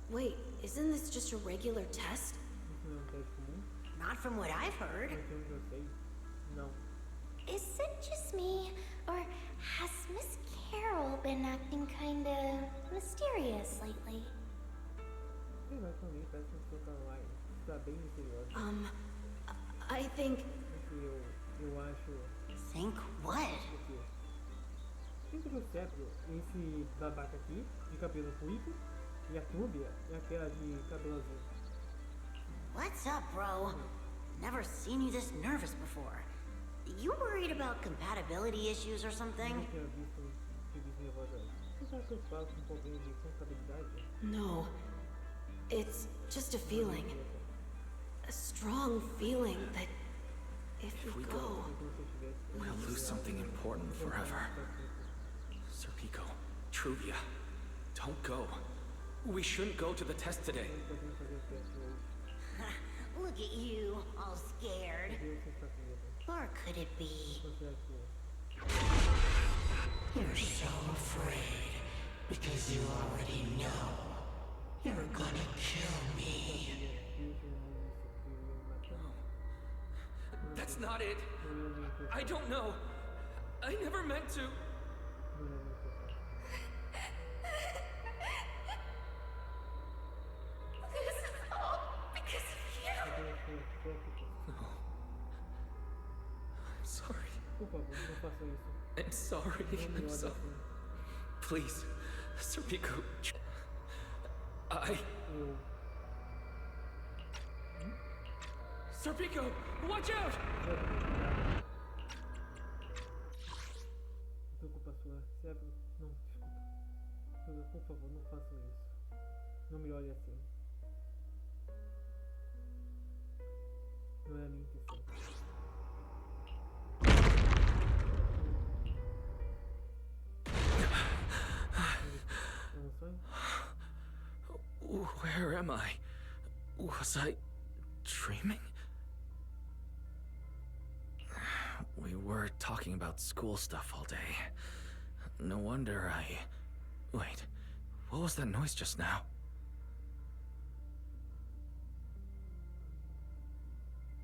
Wait, isn't this just a regular test?
Isso não é teste comum?
Not from what I've heard.
Não temos eu sei. Não.
Is it just me, or has Miss Carol been acting kinda mysterious lately?
Sei lá, também parece que a pessoa tá lá. Está bem misteriosa.
I think...
Eu acho...
Think what?
O quê? Entre o cérebro, esse babaca aqui, de cabelo ruivo, e a Túbia é aquela de cabelo azul.
What's up, bro? Never seen you this nervous before. You worried about compatibility issues or something?
Não tinha visto serviço nervosa antes. Você sabe que eu falo com um pouquinho de contabilidade?
No. It's just a feeling. A strong feeling that if we go...
We'll lose something important forever. Sir Pico, Truvia, don't go. We shouldn't go to the test today.
Look at you, all scared. Or could it be?
You're so afraid because you already know you're gonna kill me.
That's not it. I don't know. I never meant to.
This is all because of you.
No. I'm sorry.
Por favor, não faça isso.
I'm sorry.
Não me
I'm
olhe
so...
assim.
Please, Sir Pico. Sir Pico, watch out!
Desculpa sua, cérebro. Não, desculpa. Por favor, não façam isso. Não me olhe assim. Não é a minha intenção. É um sonho?
Where am I? Was I dreaming? We were talking about school stuff all day. No wonder I... Wait, what was that noise just now?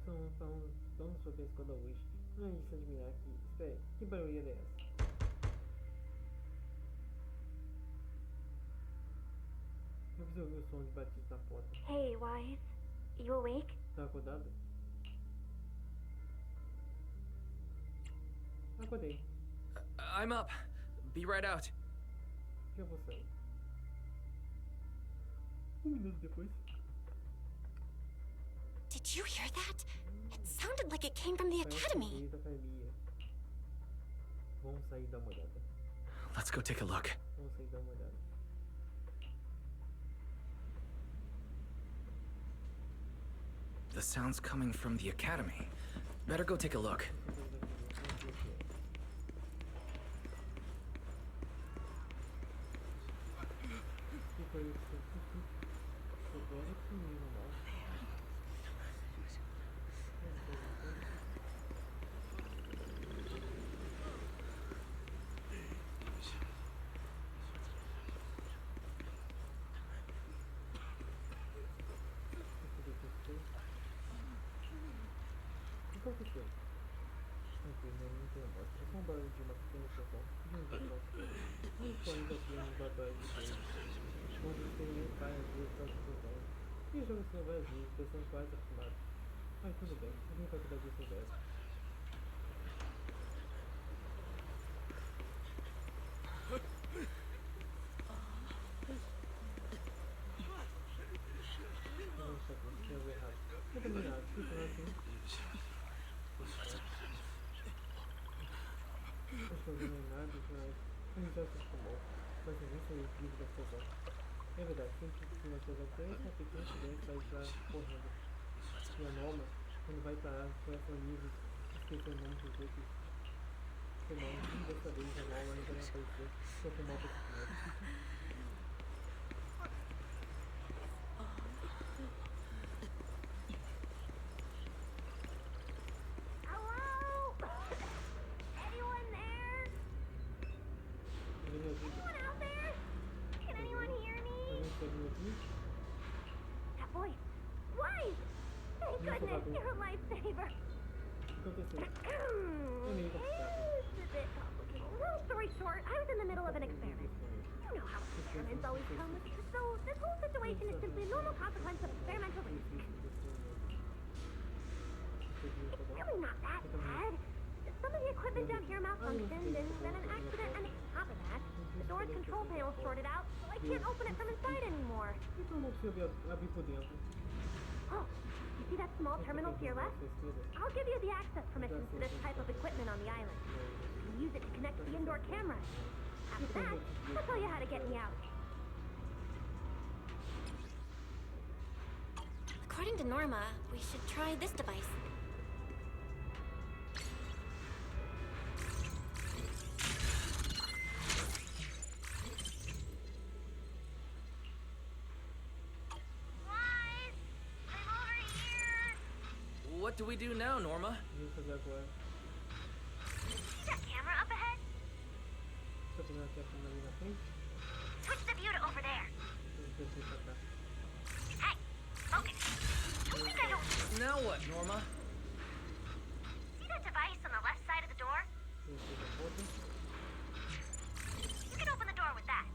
Falando sobre a escola hoje, não é de se admirar que... Espera, que barulheira é essa? Eu preciso ouvir o som de batidas na porta.
Hey, Wise. You awake?
Tá acordado? Acordei.
I'm up. Be right out.
Já vou sair. 1 minuto depois.
Did you hear that? It sounded like it came from the academy.
Da academia. Vamos sair e dar uma olhada.
Let's go take a look.
Vamos sair e dar uma olhada.
The sound's coming from the academy. Better go take a look.
O que aconteceu? Não tem amor. É só um barulho de uma pequena explosão. De um vulcão. Não foi ainda temos batalhas de fogo. Quando experimentei várias vezes essa explosão. E o jogo sendo várias vezes, pessoas quase acostumadas. Mas tudo bem, alguém vai cuidar disso dessa. Não tem nada, fica assim. Não estou vendo nada, mas a gente já se acostumou. Mas a gente é o equilíbrio da explosão. É verdade, sempre que uma explosão tem uma pequena acidente vai estar correndo. E a Norma, quando vai parar, começa a livre, esquecer o nome dos outros. Seu nome, e dessa vez a Norma ainda não apareceu, só com mal para
That voice. Wise! Thank goodness, you're a lifesaver.
aconteceu?
It's a bit complicated. Long story short, I was in the middle of an experiment. You know how experiments always come with you. So this whole situation is simply a normal consequence of experimental research. It's really not that bad. Some of the equipment down here malfunctioned, and then an accident, and on top of that, the door's control panel shorted out, so I can't open it from inside anymore.
Então não precisa abrir por dentro.
Oh, you see that small terminal to your left? I'll give you the access permissions to this type of equipment on the island. You can use it to connect to the indoor cameras. After that, I'll tell you how to get me out. According to Norma, we should try this device.
What do we do now, Norma?
See that camera up ahead? Switch the view to over there. Hey, focus. Don't think I don't...
Now what, Norma?
See that device on the left side of the door? You can open the door with that.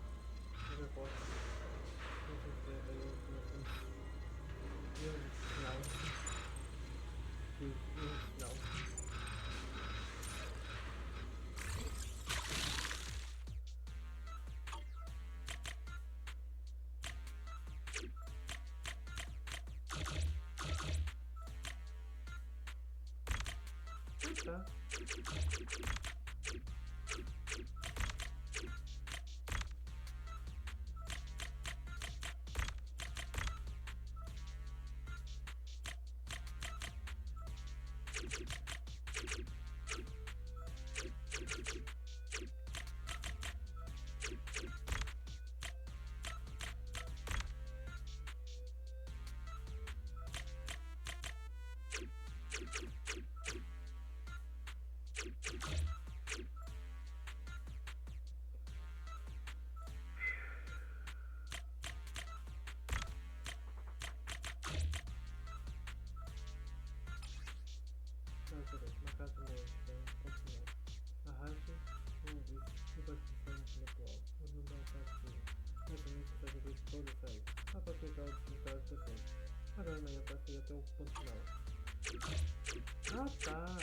Tá. Agora amanhã pra chegar até o ponto final. Ah, tá.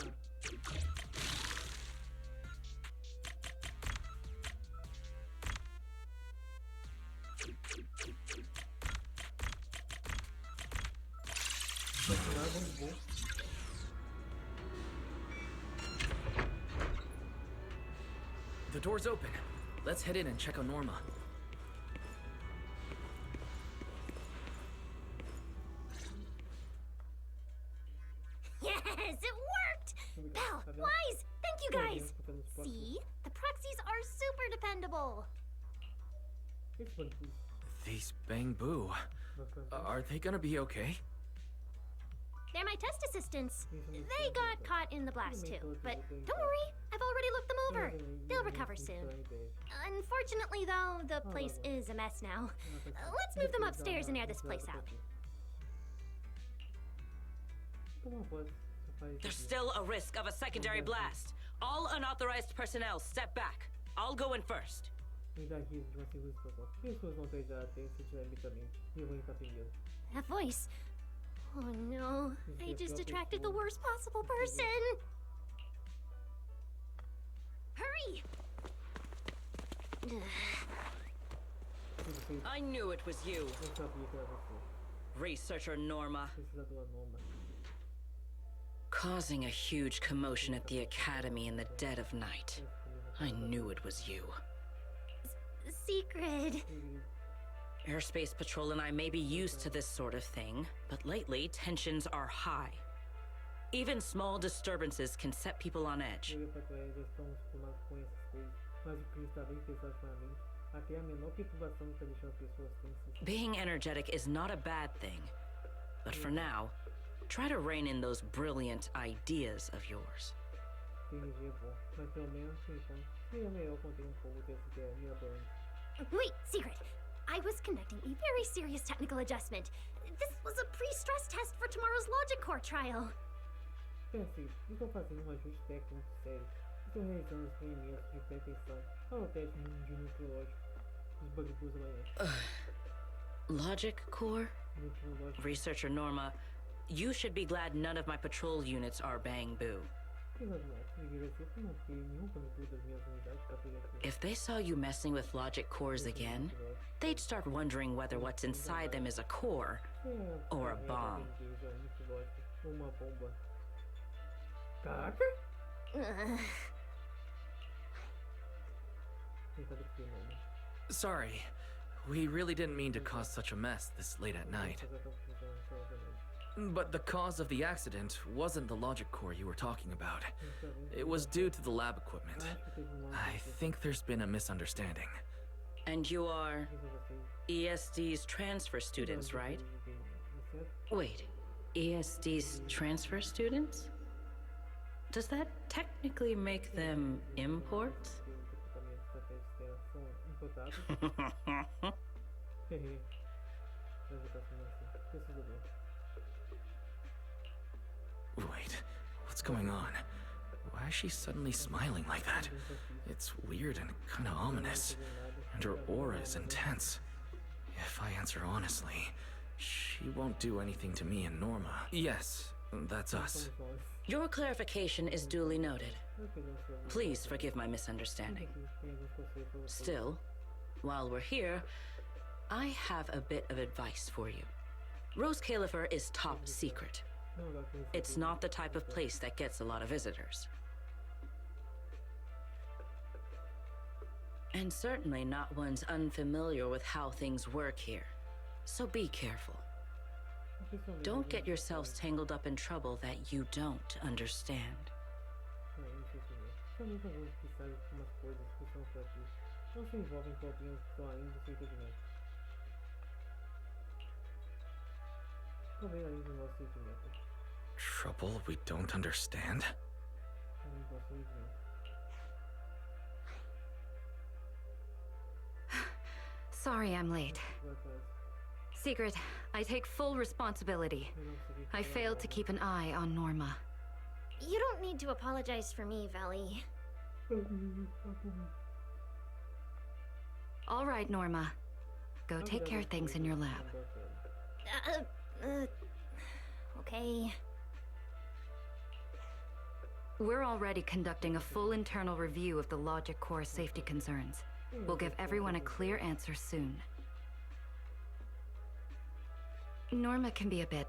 The door's open. Let's head in and check on Norma.
Yes, it worked! Belle, Wise, thank you guys! See? The proxies are super dependable.
These Bang-Boo. Are they gonna be okay?
They're my test assistants. They got caught in the blast too, but don't worry, I've already looked them over. They'll recover soon. Unfortunately though, the place is a mess now. Let's move them upstairs and air this place out.
There's still a risk of a secondary blast. All unauthorized personnel, step back. I'll go in first.
That voice. Oh no, I just attracted the worst possible person. Hurry!
I knew it was you. Researcher Norma. Causing a huge commotion at the Academy in the dead of night. I knew it was you.
Secret.
Airspace Patrol and I may be used to this sort of thing, but lately tensions are high. Even small disturbances can set people on edge. Being energetic is not a bad thing, but for now, try to rein in those brilliant ideas of yours.
Wait, Secret. I was conducting a very serious technical adjustment. This was a pre-stress test for tomorrow's Logic Core trial.
Estou fazendo ajuste técnico sério. Estou realizando os experimentos de pretensão para o teste de nucleológico dos bugboos amanhã.
Logic Core? Researcher Norma, you should be glad none of my patrol units are Bang-Boo. If they saw you messing with logic cores again, they'd start wondering whether what's inside them is a core or a bomb.
Sorry. We really didn't mean to cause such a mess this late at night. But the cause of the accident wasn't the logic core you were talking about. It was due to the lab equipment. I think there's been a misunderstanding.
And you are ESD's transfer students, right? Wait, ESD's transfer students? Does that technically make them imports?
Wait, what's going on? Why is she suddenly smiling like that? It's weird and kinda ominous, and her aura is intense. If I answer honestly, she won't do anything to me and Norma. Yes, that's us.
Your clarification is duly noted. Please forgive my misunderstanding. Still, while we're here, I have a bit of advice for you. Roscalifer is top secret. It's not the type of place that gets a lot of visitors. And certainly not ones unfamiliar with how things work here. So be careful. Don't get yourselves tangled up in trouble that you don't understand.
Trouble we don't understand?
Sorry I'm late. Secret, I take full responsibility. I failed to keep an eye on Norma.
You don't need to apologize for me, Valley.
All right, Norma. Go take care of things in your lab.
okay?
We're already conducting a full internal review of the logic core safety concerns. We'll give everyone a clear answer soon. Norma can be a bit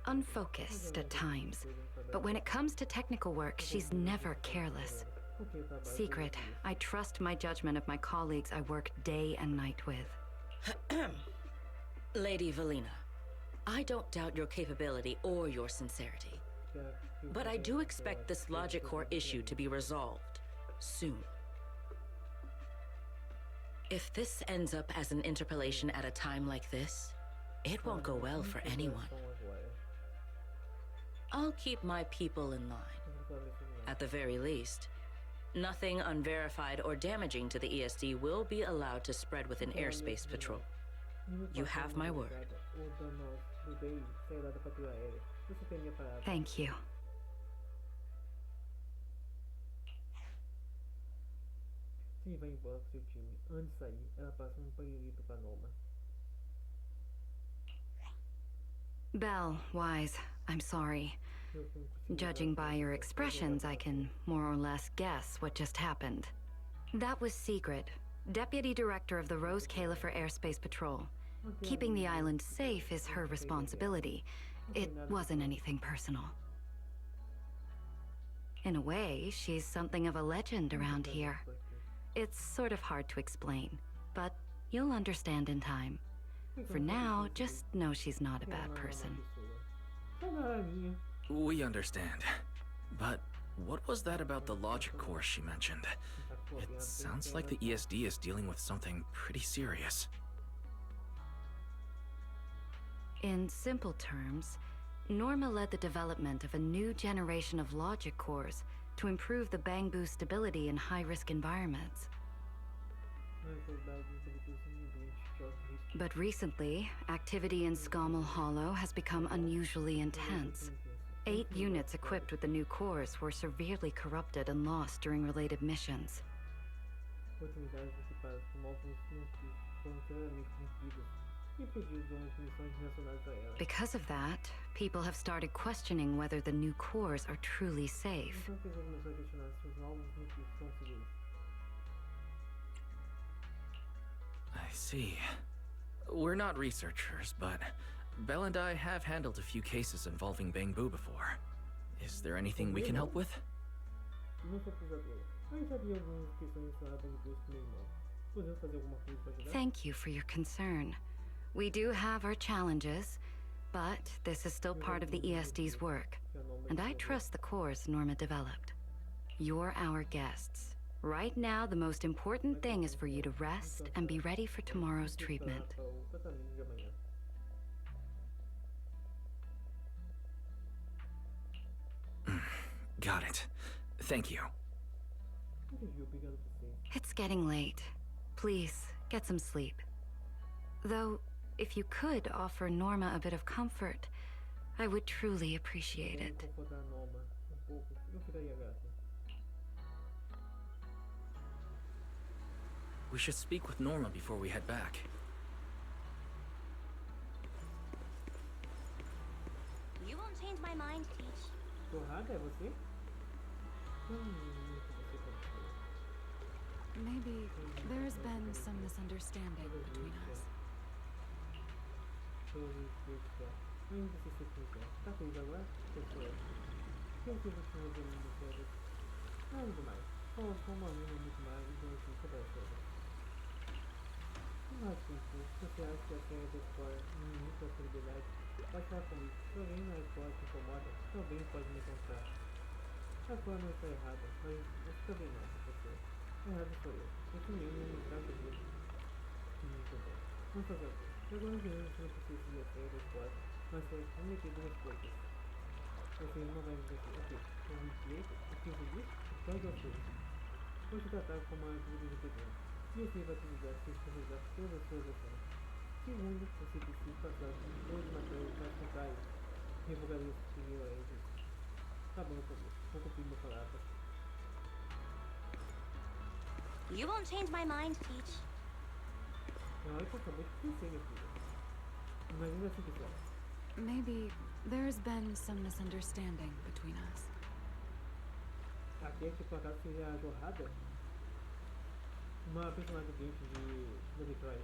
unfocused at times, but when it comes to technical work, she's never careless. Secret, I trust my judgment of my colleagues I work day and night with.
Lady Valina, I don't doubt your capability or your sincerity. But I do expect this logic core issue to be resolved soon. If this ends up as an interpolation at a time like this, it won't go well for anyone. I'll keep my people in line. At the very least, nothing unverified or damaging to the ESD will be allowed to spread within Airspace Patrol. You have my word.
Thank you.
Sim, vai embora com seu time. Antes de sair, ela passa palito pra Norma.
Belle, Wise, I'm sorry. Judging by your expressions, I can more or less guess what just happened. That was Secret, Deputy Director of the Roscalifer Airspace Patrol. Keeping the island safe is her responsibility. It wasn't anything personal. In a way, she's something of a legend around here. It's sort of hard to explain, but you'll understand in time. For now, just know she's not a bad person.
We understand. But what was that about the logic core she mentioned? It sounds like the ESD is dealing with something pretty serious.
In simple terms, Norma led the development of a new generation of logic cores to improve the bamboo stability in high-risk environments. But recently, activity in Scommel Hollow has become unusually intense. 8 units equipped with the new cores were severely corrupted and lost during related missions. Because of that, people have started questioning whether the new cores are truly safe.
I see. We're not researchers, but Belle and I have handled a few cases involving bamboo before. Is there anything we can help with?
Thank you for your concern. We do have our challenges, but this is still part of the ESD's work, and I trust the cores Norma developed. You're our guests. Right now, the most important thing is for you to rest and be ready for tomorrow's treatment.
Got it. Thank you.
It's getting late. Please, get some sleep. Though, if you could offer Norma a bit of comfort, I would truly appreciate it.
We should speak with Norma before we head back.
You won't change my mind, Peach.
Maybe there's been some misunderstanding between us.
Pode falar comigo. Se alguém na escola te incomoda, também pode me encontrar. A escola não está errada, mas você também não, professor. Errado sou eu. Esse menino não me trata bem. Muito bem. Vamos fazer o quê? Agora não precisa de sair da escola, mas foi prometido nas coisas. Você não vai me dizer, ok, com o direito, o que você diz? Pode ou seja. Vou te tratar como uma ajuda de pedreiro. E assim vai te ajudar se precisar todas as suas ações. Segundo, você precisa passar todos os materiais mais contrários. Revogaria esse primeiro a eles. Tá bom, vou cumprir minha palavra.
You won't change my mind, Peach.
Não, eu acabei de pensar, minha filha. Mas ainda assim, pessoal.
Maybe There's been some misunderstanding between us.
Aqui é tipo a casa que é a jornada. Uma personagem do game de Detroit.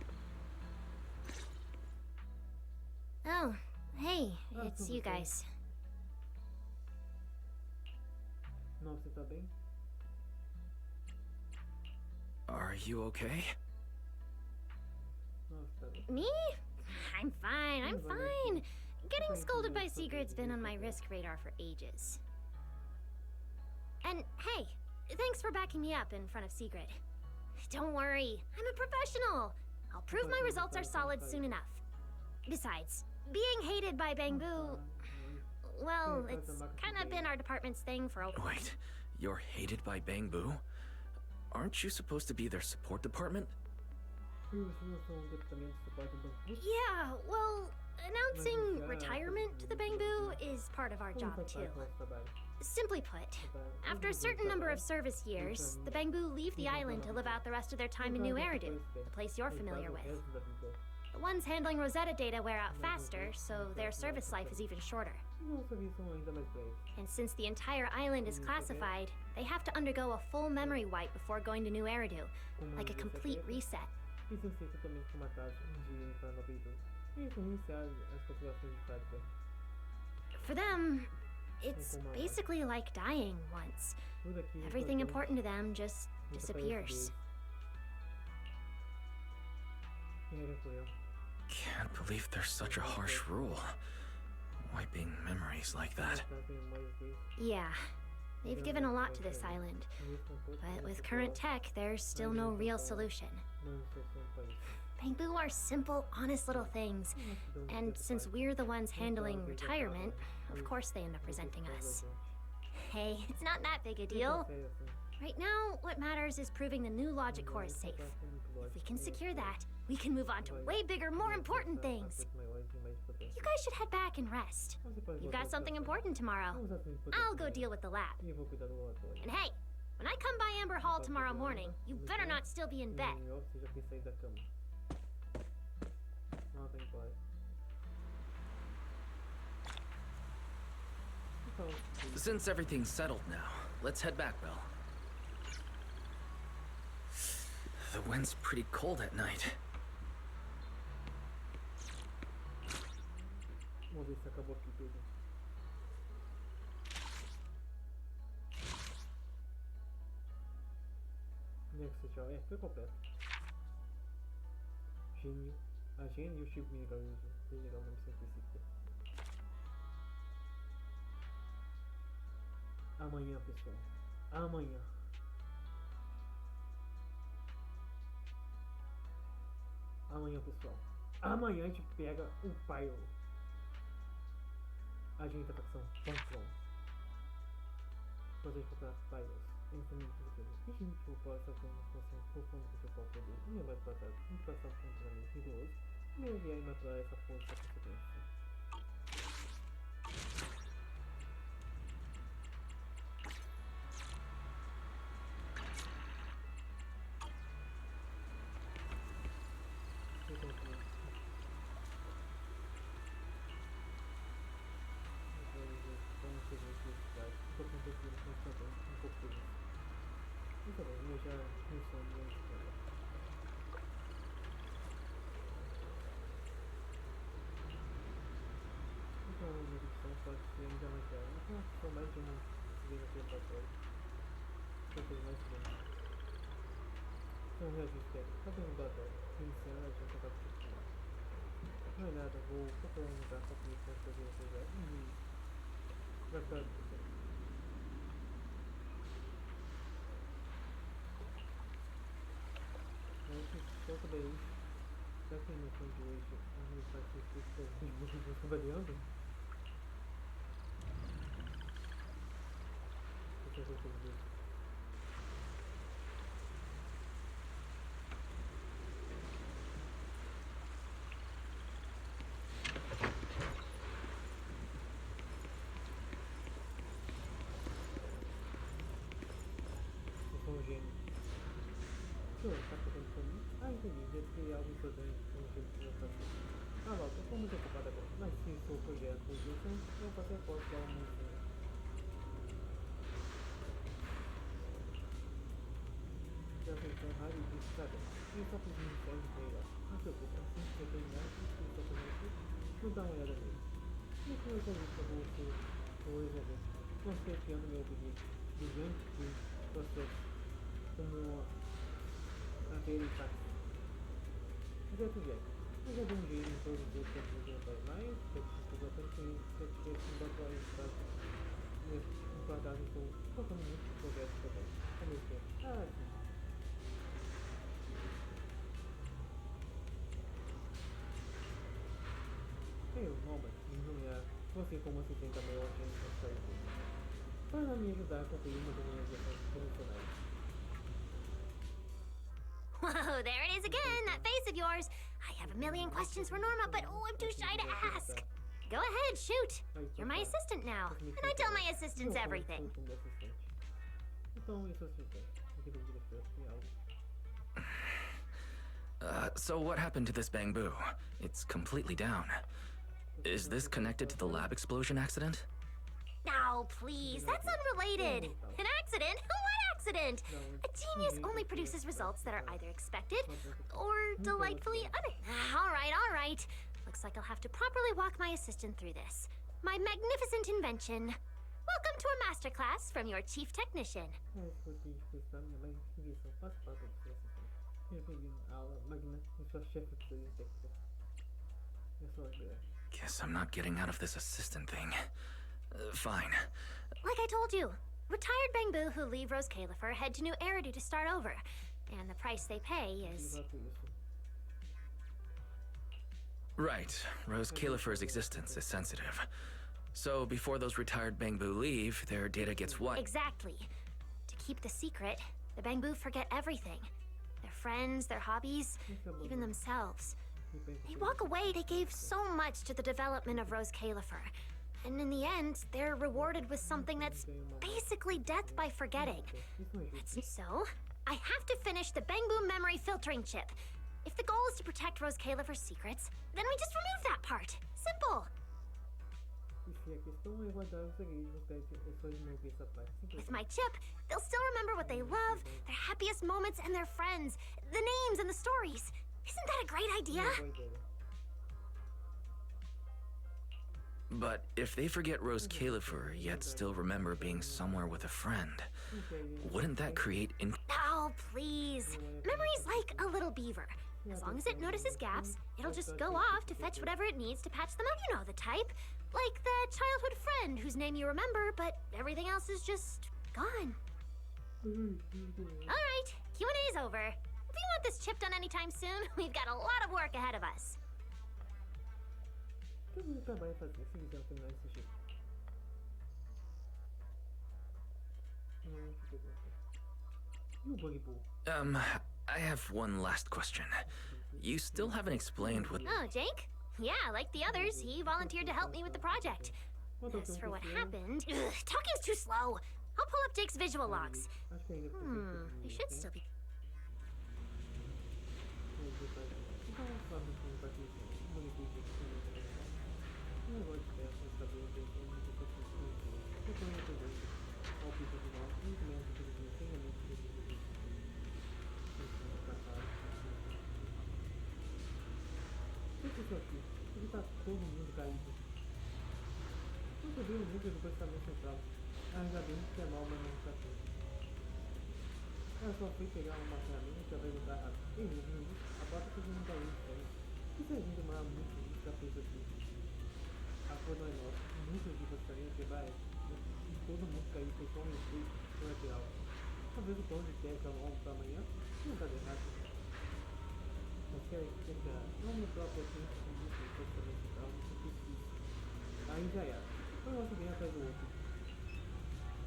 Oh, hey, it's you guys.
Não, você tá bem?
Are you okay?
Nossa, tá bem.
Me? I'm fine. Getting scolded by Sigurd's been on my risk radar for ages. And hey, thanks for backing me up in front of Sigurd. Don't worry, I'm a professional. I'll prove my results are solid soon enough. Besides, being hated by Bangbu, well, it's kind of been our department's thing for a while.
Wait, you're hated by Bangbu? Aren't you supposed to be their support department?
Yeah, well, announcing retirement to the Bangbu is part of our job too. Simply put, after a certain number of service years, the Bangbu leave the island to live out the rest of their time in New Eridu, the place you're familiar with. The ones handling Rosetta data wear out faster, so their service life is even shorter. And since the entire island is classified, they have to undergo a full memory wipe before going to New Eridu, like a complete reset. For them, it's basically like dying once. Everything important to them just disappears.
Can't believe there's such a harsh rule. Wiping memories like that.
Yeah, they've given a lot to this island, but with current tech, there's still no real solution. Bangbu are simple, honest little things, and since we're the ones handling retirement, of course they end up resenting us. Hey, it's not that big a deal. Right now, what matters is proving the new logic core is safe. If we can secure that, we can move on to way bigger, more important things. You guys should head back and rest. You've got something important tomorrow. I'll go deal with the lab. And hey, when I come by Amber Hall tomorrow morning, you better not still be in bed.
Since everything's settled now, let's head back, Belle. The wind's pretty cold at night.
Vamos ver se acabou aqui tudo. Nexo Celestial, foi completo. Gênio. A Gênio e o Chico Mineral uso. Legal, nome específico. Amanhã, pessoal. Amanhã. Amanhã, pessoal. Amanhã a gente pega o Pyro. A gente da facção Pantron. Depois a gente comprar Pyros. Infinito de coisas. A gente não pode estar com uma função profunda do seu próprio poder. E não vai passar um passar por um treinamento rigoroso. E não enviar e matar essa força da consequência. Pode ser ainda mais grave. São mais de uma vez aqui para trás. São coisas mais grandes. São reajustes técnicos. Só tem um batalha. Iniciando a gente acaba de continuar. Não é nada, vou procurar um lugar para começar a fazer essa já. E vai ficar tudo certo. Antes, só sobre isso. Será que a noção de hoje a gente faz isso que vocês estão variando? Eu sou um gênio. Tá fazendo pra mim? Ah, entendi. Deve ter algo importante. Não sei o que eu faço. Ah, Val, eu tô muito ocupado agora. Mas se for projeto por isso, eu até posso dar uma música. Já pensou rádio e disse, sabe? Eu só fiz um sério de melhor. Não se preocupe, assim que eu terminar, eu estou fazendo aqui. Não dá uma olhada nele. E como eu falei pra você, vou resolver. Estou testando meu pedido durante o processo. Como aquele táxi. Mas é tudo bem. Eu já dei um jeito em todos os outros capítulos mais, que eu tenho que botar aí no guardado, estou focando muito no projeto também. Ao mesmo tempo. Ah, sim. Eu, Robert, me nomear você como assistente maior agente da história para me ajudar a concluir uma das minhas ações profissionais.
Whoa, there it is again, that face of yours. I have a million questions for Norma, but oh, I'm too shy to ask. Go ahead, shoot. You're my assistant now, and I tell my assistants everything.
So what happened to this bamboo? It's completely down. Is this connected to the lab explosion accident?
Now, please, that's unrelated. An accident? What accident? A genius only produces results that are either expected or delightfully All right. Looks like I'll have to properly walk my assistant through this. My magnificent invention. Welcome to a masterclass from your chief technician.
Guess I'm not getting out of this assistant thing. Fine.
Like I told you, retired bamboo who leave Roscalifer head to New Eridu to start over, and the price they pay is...
Right. Roscalifer's existence is sensitive. So before those retired bamboo leave, their data gets what?
Exactly. To keep the secret, the bamboo forget everything. Their friends, their hobbies, even themselves. They walk away, they gave so much to the development of Roscalifer. And in the end, they're rewarded with something that's basically death by forgetting. So, I have to finish the bamboo memory filtering chip. If the goal is to protect Roscalifer's secrets, then we just remove that part. Simple. With my chip, they'll still remember what they love, their happiest moments, and their friends, the names and the stories. Isn't that a great idea?
But if they forget Roscalifer, yet still remember being somewhere with a friend, wouldn't that create
Oh, please. Memory's like a little beaver. As long as it notices gaps, it'll just go off to fetch whatever it needs to patch them up. You know the type. Like that childhood friend whose name you remember, but everything else is just gone. Alright, Q&A's over. If you want this chip done anytime soon, we've got a lot of work ahead of us.
I have one last question. You still haven't explained what...
Oh, Jake? Yeah, like the others, he volunteered to help me with the project. As for what happened... talking's too slow. I'll pull up Jake's visual logs. They should still be...
Ele tá todo mundo caído. Nunca vi o núcleo do pensamento central. Ainda bem que é mal, mas não está tudo. Eu só fui pegar uma ferramenta para perguntar a ele, a bota que não caiu isso aí. Isso é vindo uma muito da coisa aqui. A cor não é nossa. Núcleo de gostaria de quebrar e todo mundo caiu por só um efeito lateral. Talvez o plano de teste ao longo para amanhã não está errado. Mas quer não me próprio assim, aí já era. Foi um bem atrás do outro.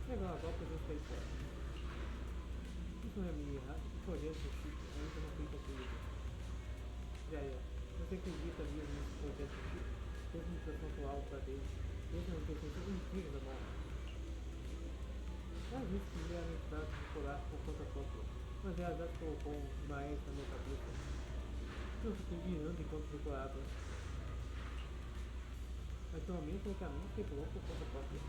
Pegar uma volta e eu saí fora. Isso não é minha errado. O projeto do chip ainda não foi concluído. Já era. Você acredita mesmo nesse projeto do chip? Teve uma situação alto para dele. Mesmo uma intenção incrível da mão. Às vezes queria arriscar de colar por conta própria. Mas ela já colocou uma S na minha cabeça. Eu fiquei virando enquanto decorava. Atualmente o caminho que pulou por conta própria.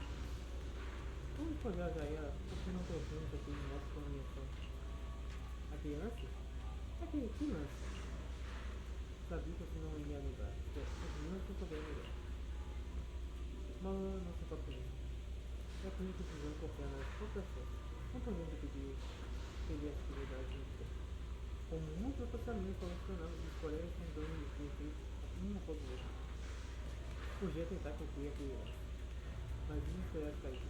Vamos escolher já ela, porque não trouxemos aqui em nossa convenção. Aquele lance? Aquele que lance? Sabia que você não ia lembrar. Os meninos não souberam melhor. Mas não se importa com isso. É por isso que precisamos confiar nas próprias forças. Não podemos pedir essa atividade de você. Como muitos outros caminhos estão funcionando, os colegas estão dando efeito um após o outro. Podia tentar cumprir aquele lance. Mas não esperar cair.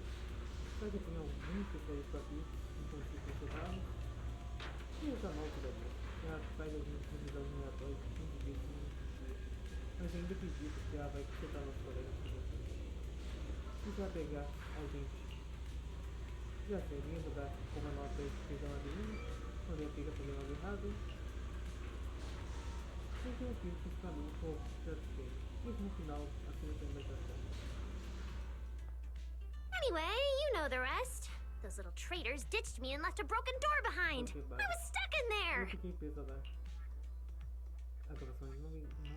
Será que tem algum especialista aqui em conseguir consultá-lo? E o canal por ali? Ela faz alguns resultados aleatórios de 15 vezes no dia. Mas eu ainda acredito que ela vai consultar os colegas por você. E vai pegar a gente. Já seria mudar como a nota fez a madrinha, quando ele pega fazendo algo errado. Eu tenho que esse caminho for satisfeito. Isso no final, assim não tem mais ação.
Anyway, you know the rest. Those little traitors ditched me and left a broken door behind. I was stuck in there.
Eu fiquei preso lá. A gravação não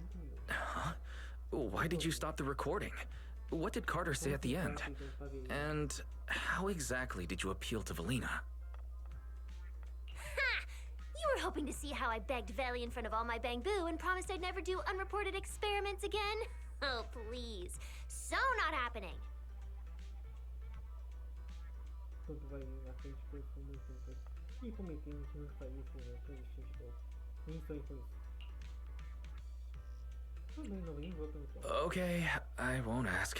terminou.
Huh? Why did you stop the recording? What did Carter say at the end? And how exactly did you appeal to Valina?
Ha! You were hoping to see how I begged Veli in front of all my bamboo and promised I'd never do unreported experiments again? Oh, please. So not happening.
Tudo vai na frente por muito tempo. E cometendo que não faria isso, né? Pra vestir de volta. Nem sonho com isso.
Okay, I won't ask.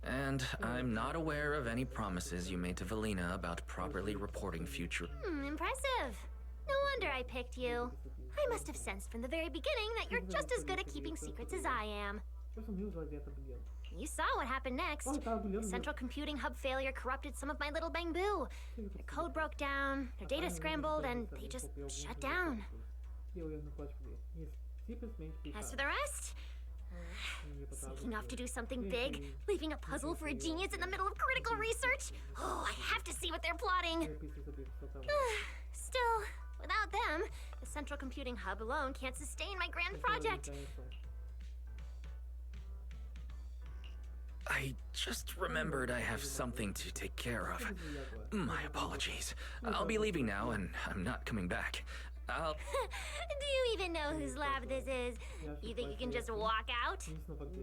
And I'm not aware of any promises you made to Valina about properly reporting future.
Impressive. No wonder I picked you. I must have sensed from the very beginning that you're just as good at keeping secrets as I am. You saw what happened next. The central computing hub failure corrupted some of my little bamboo. Their code broke down, their data scrambled, and they just shut down. As for the rest, sneaking off to do something big, leaving a puzzle for a genius in the middle of critical research. Oh, I have to see what they're plotting. Still, without them, the central computing hub alone can't sustain my grand project.
I just remembered I have something to take care of. My apologies. I'll be leaving now, and I'm not coming back.
Do you even know whose lab this is? You think you can just walk out?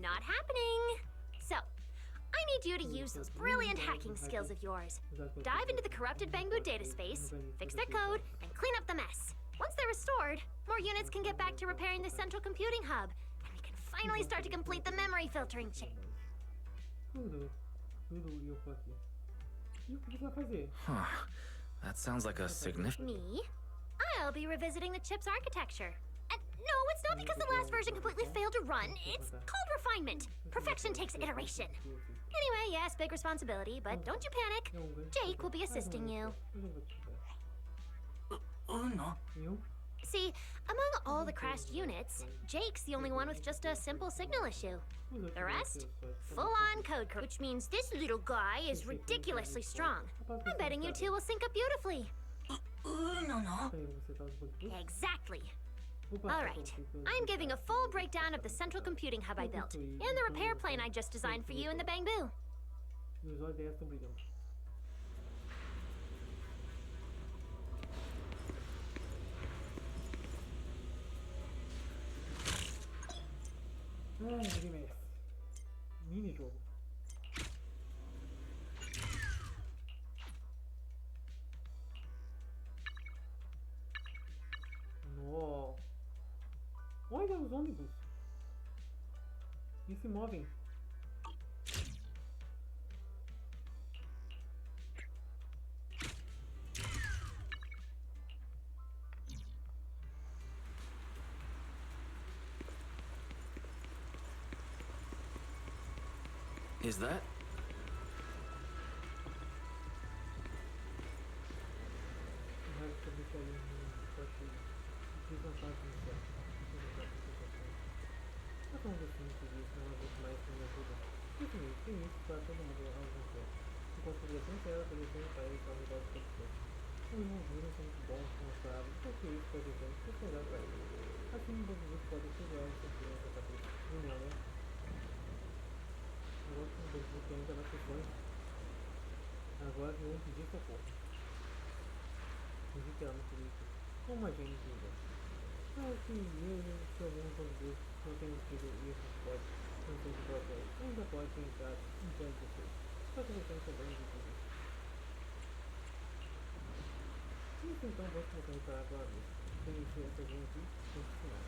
Not happening. So, I need you to use those brilliant hacking skills of yours. Dive into the corrupted Bangbu data space, fix their code, and clean up the mess. Once they're restored, more units can get back to repairing the central computing hub, and we can finally start to complete the memory filtering chain.
Huh. That sounds like a significant...
Me? I'll be revisiting the chip's architecture. And no, it's not because the last version completely failed to run. It's called refinement. Perfection takes iteration. Anyway, yes, big responsibility, but don't you panic. Jake will be assisting you. See, among all the crashed units, Jake's the only one with just a simple signal issue. The rest? Full-on code, which means this little guy is ridiculously strong. I'm betting you two will sync up beautifully. Exactly. Alright, I'm giving a full breakdown of the central computing hub I built, and the repair plane I just designed for you in the Bangbu.
Mini-jogo. Nossa. Olha os ônibus. E se movem.
Is that?
uma gênio Vinda. Mas que mesmo se alguns robôs não tenham tido isso pode, não sei se pode, ainda pode entrar em diante de vocês. Só que você não também de tudo. Isso então vamos começar a reparar agora mesmo. Conhecer essa gente e ensinar.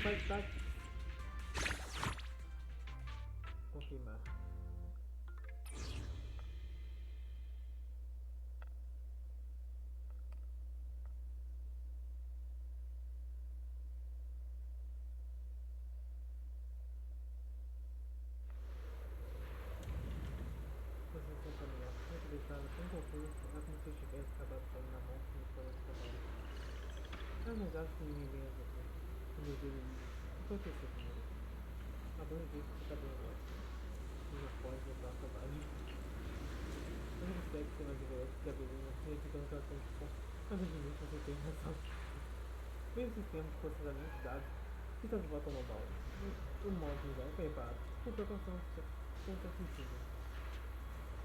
Vai estar confirmar. Vocês vão caminhar, muito deixado, tão confuso, é como se eu tivesse acabado de sair na mão com os colegas de trabalho. Mas acho que ninguém vem a você. O meu Deus, o que aconteceu comigo? A dona disse que você está bem agora. E não pode voltar ao trabalho. Eu não sei que você não adverte que a beleza ia ficando tratando de ponto. Mas evidentemente você tem razão. Mesmo o sistema de processamento de dados está de volta ao normal. O modo já foi reparado. Com precaução contra sentido.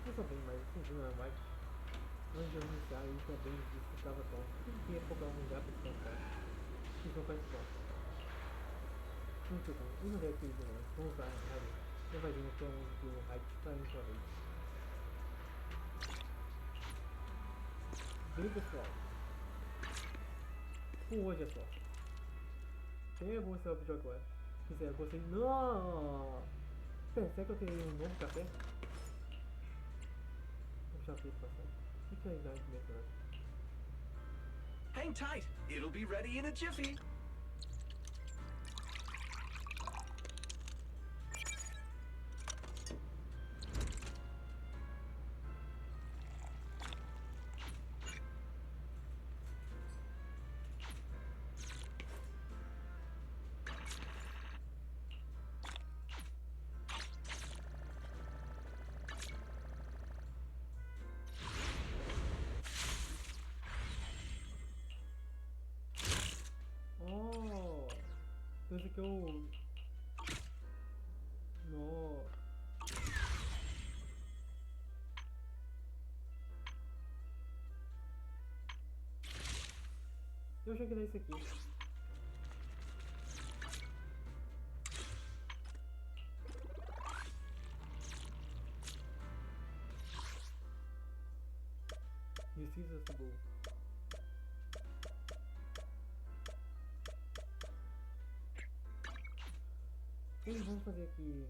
Eu só bem, mas funciona mais. Antes de eu iniciar, ele também disse que estava tonto. E que ia procurar um lugar para descansar. Isso não faz ponto. Muito bom, e não deve ter ido longe. Vamos usar a área. Eu vai vir até onde o Hype está indo sua vez. Bem pessoal. Por hoje é só. Quem é você o vídeo agora? Quiser você. Não! Pera, será que eu terei um novo café? Eu já fiz passar. Fica aí, vai começar.
Hang tight. It'll be ready in a jiffy.
Esse aqui é o... Nossa. Eu achei que era esse aqui. Precisa ser bom. Vamos fazer aqui.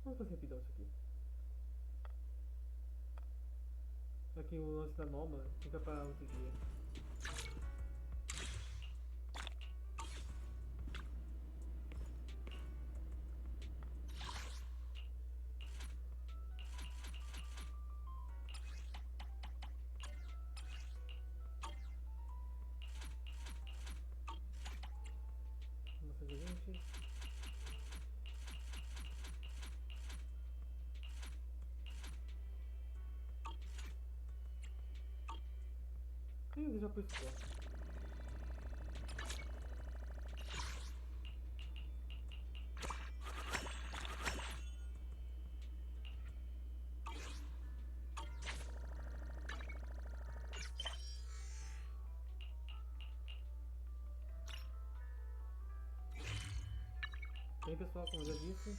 Vamos fazer rapidão isso aqui. Aqui o lance da Noma fica para outro dia. Vamos fazer 20. Ih, já pus só. Bem pessoal, como eu já disse,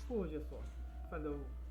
por hoje é só. Falou!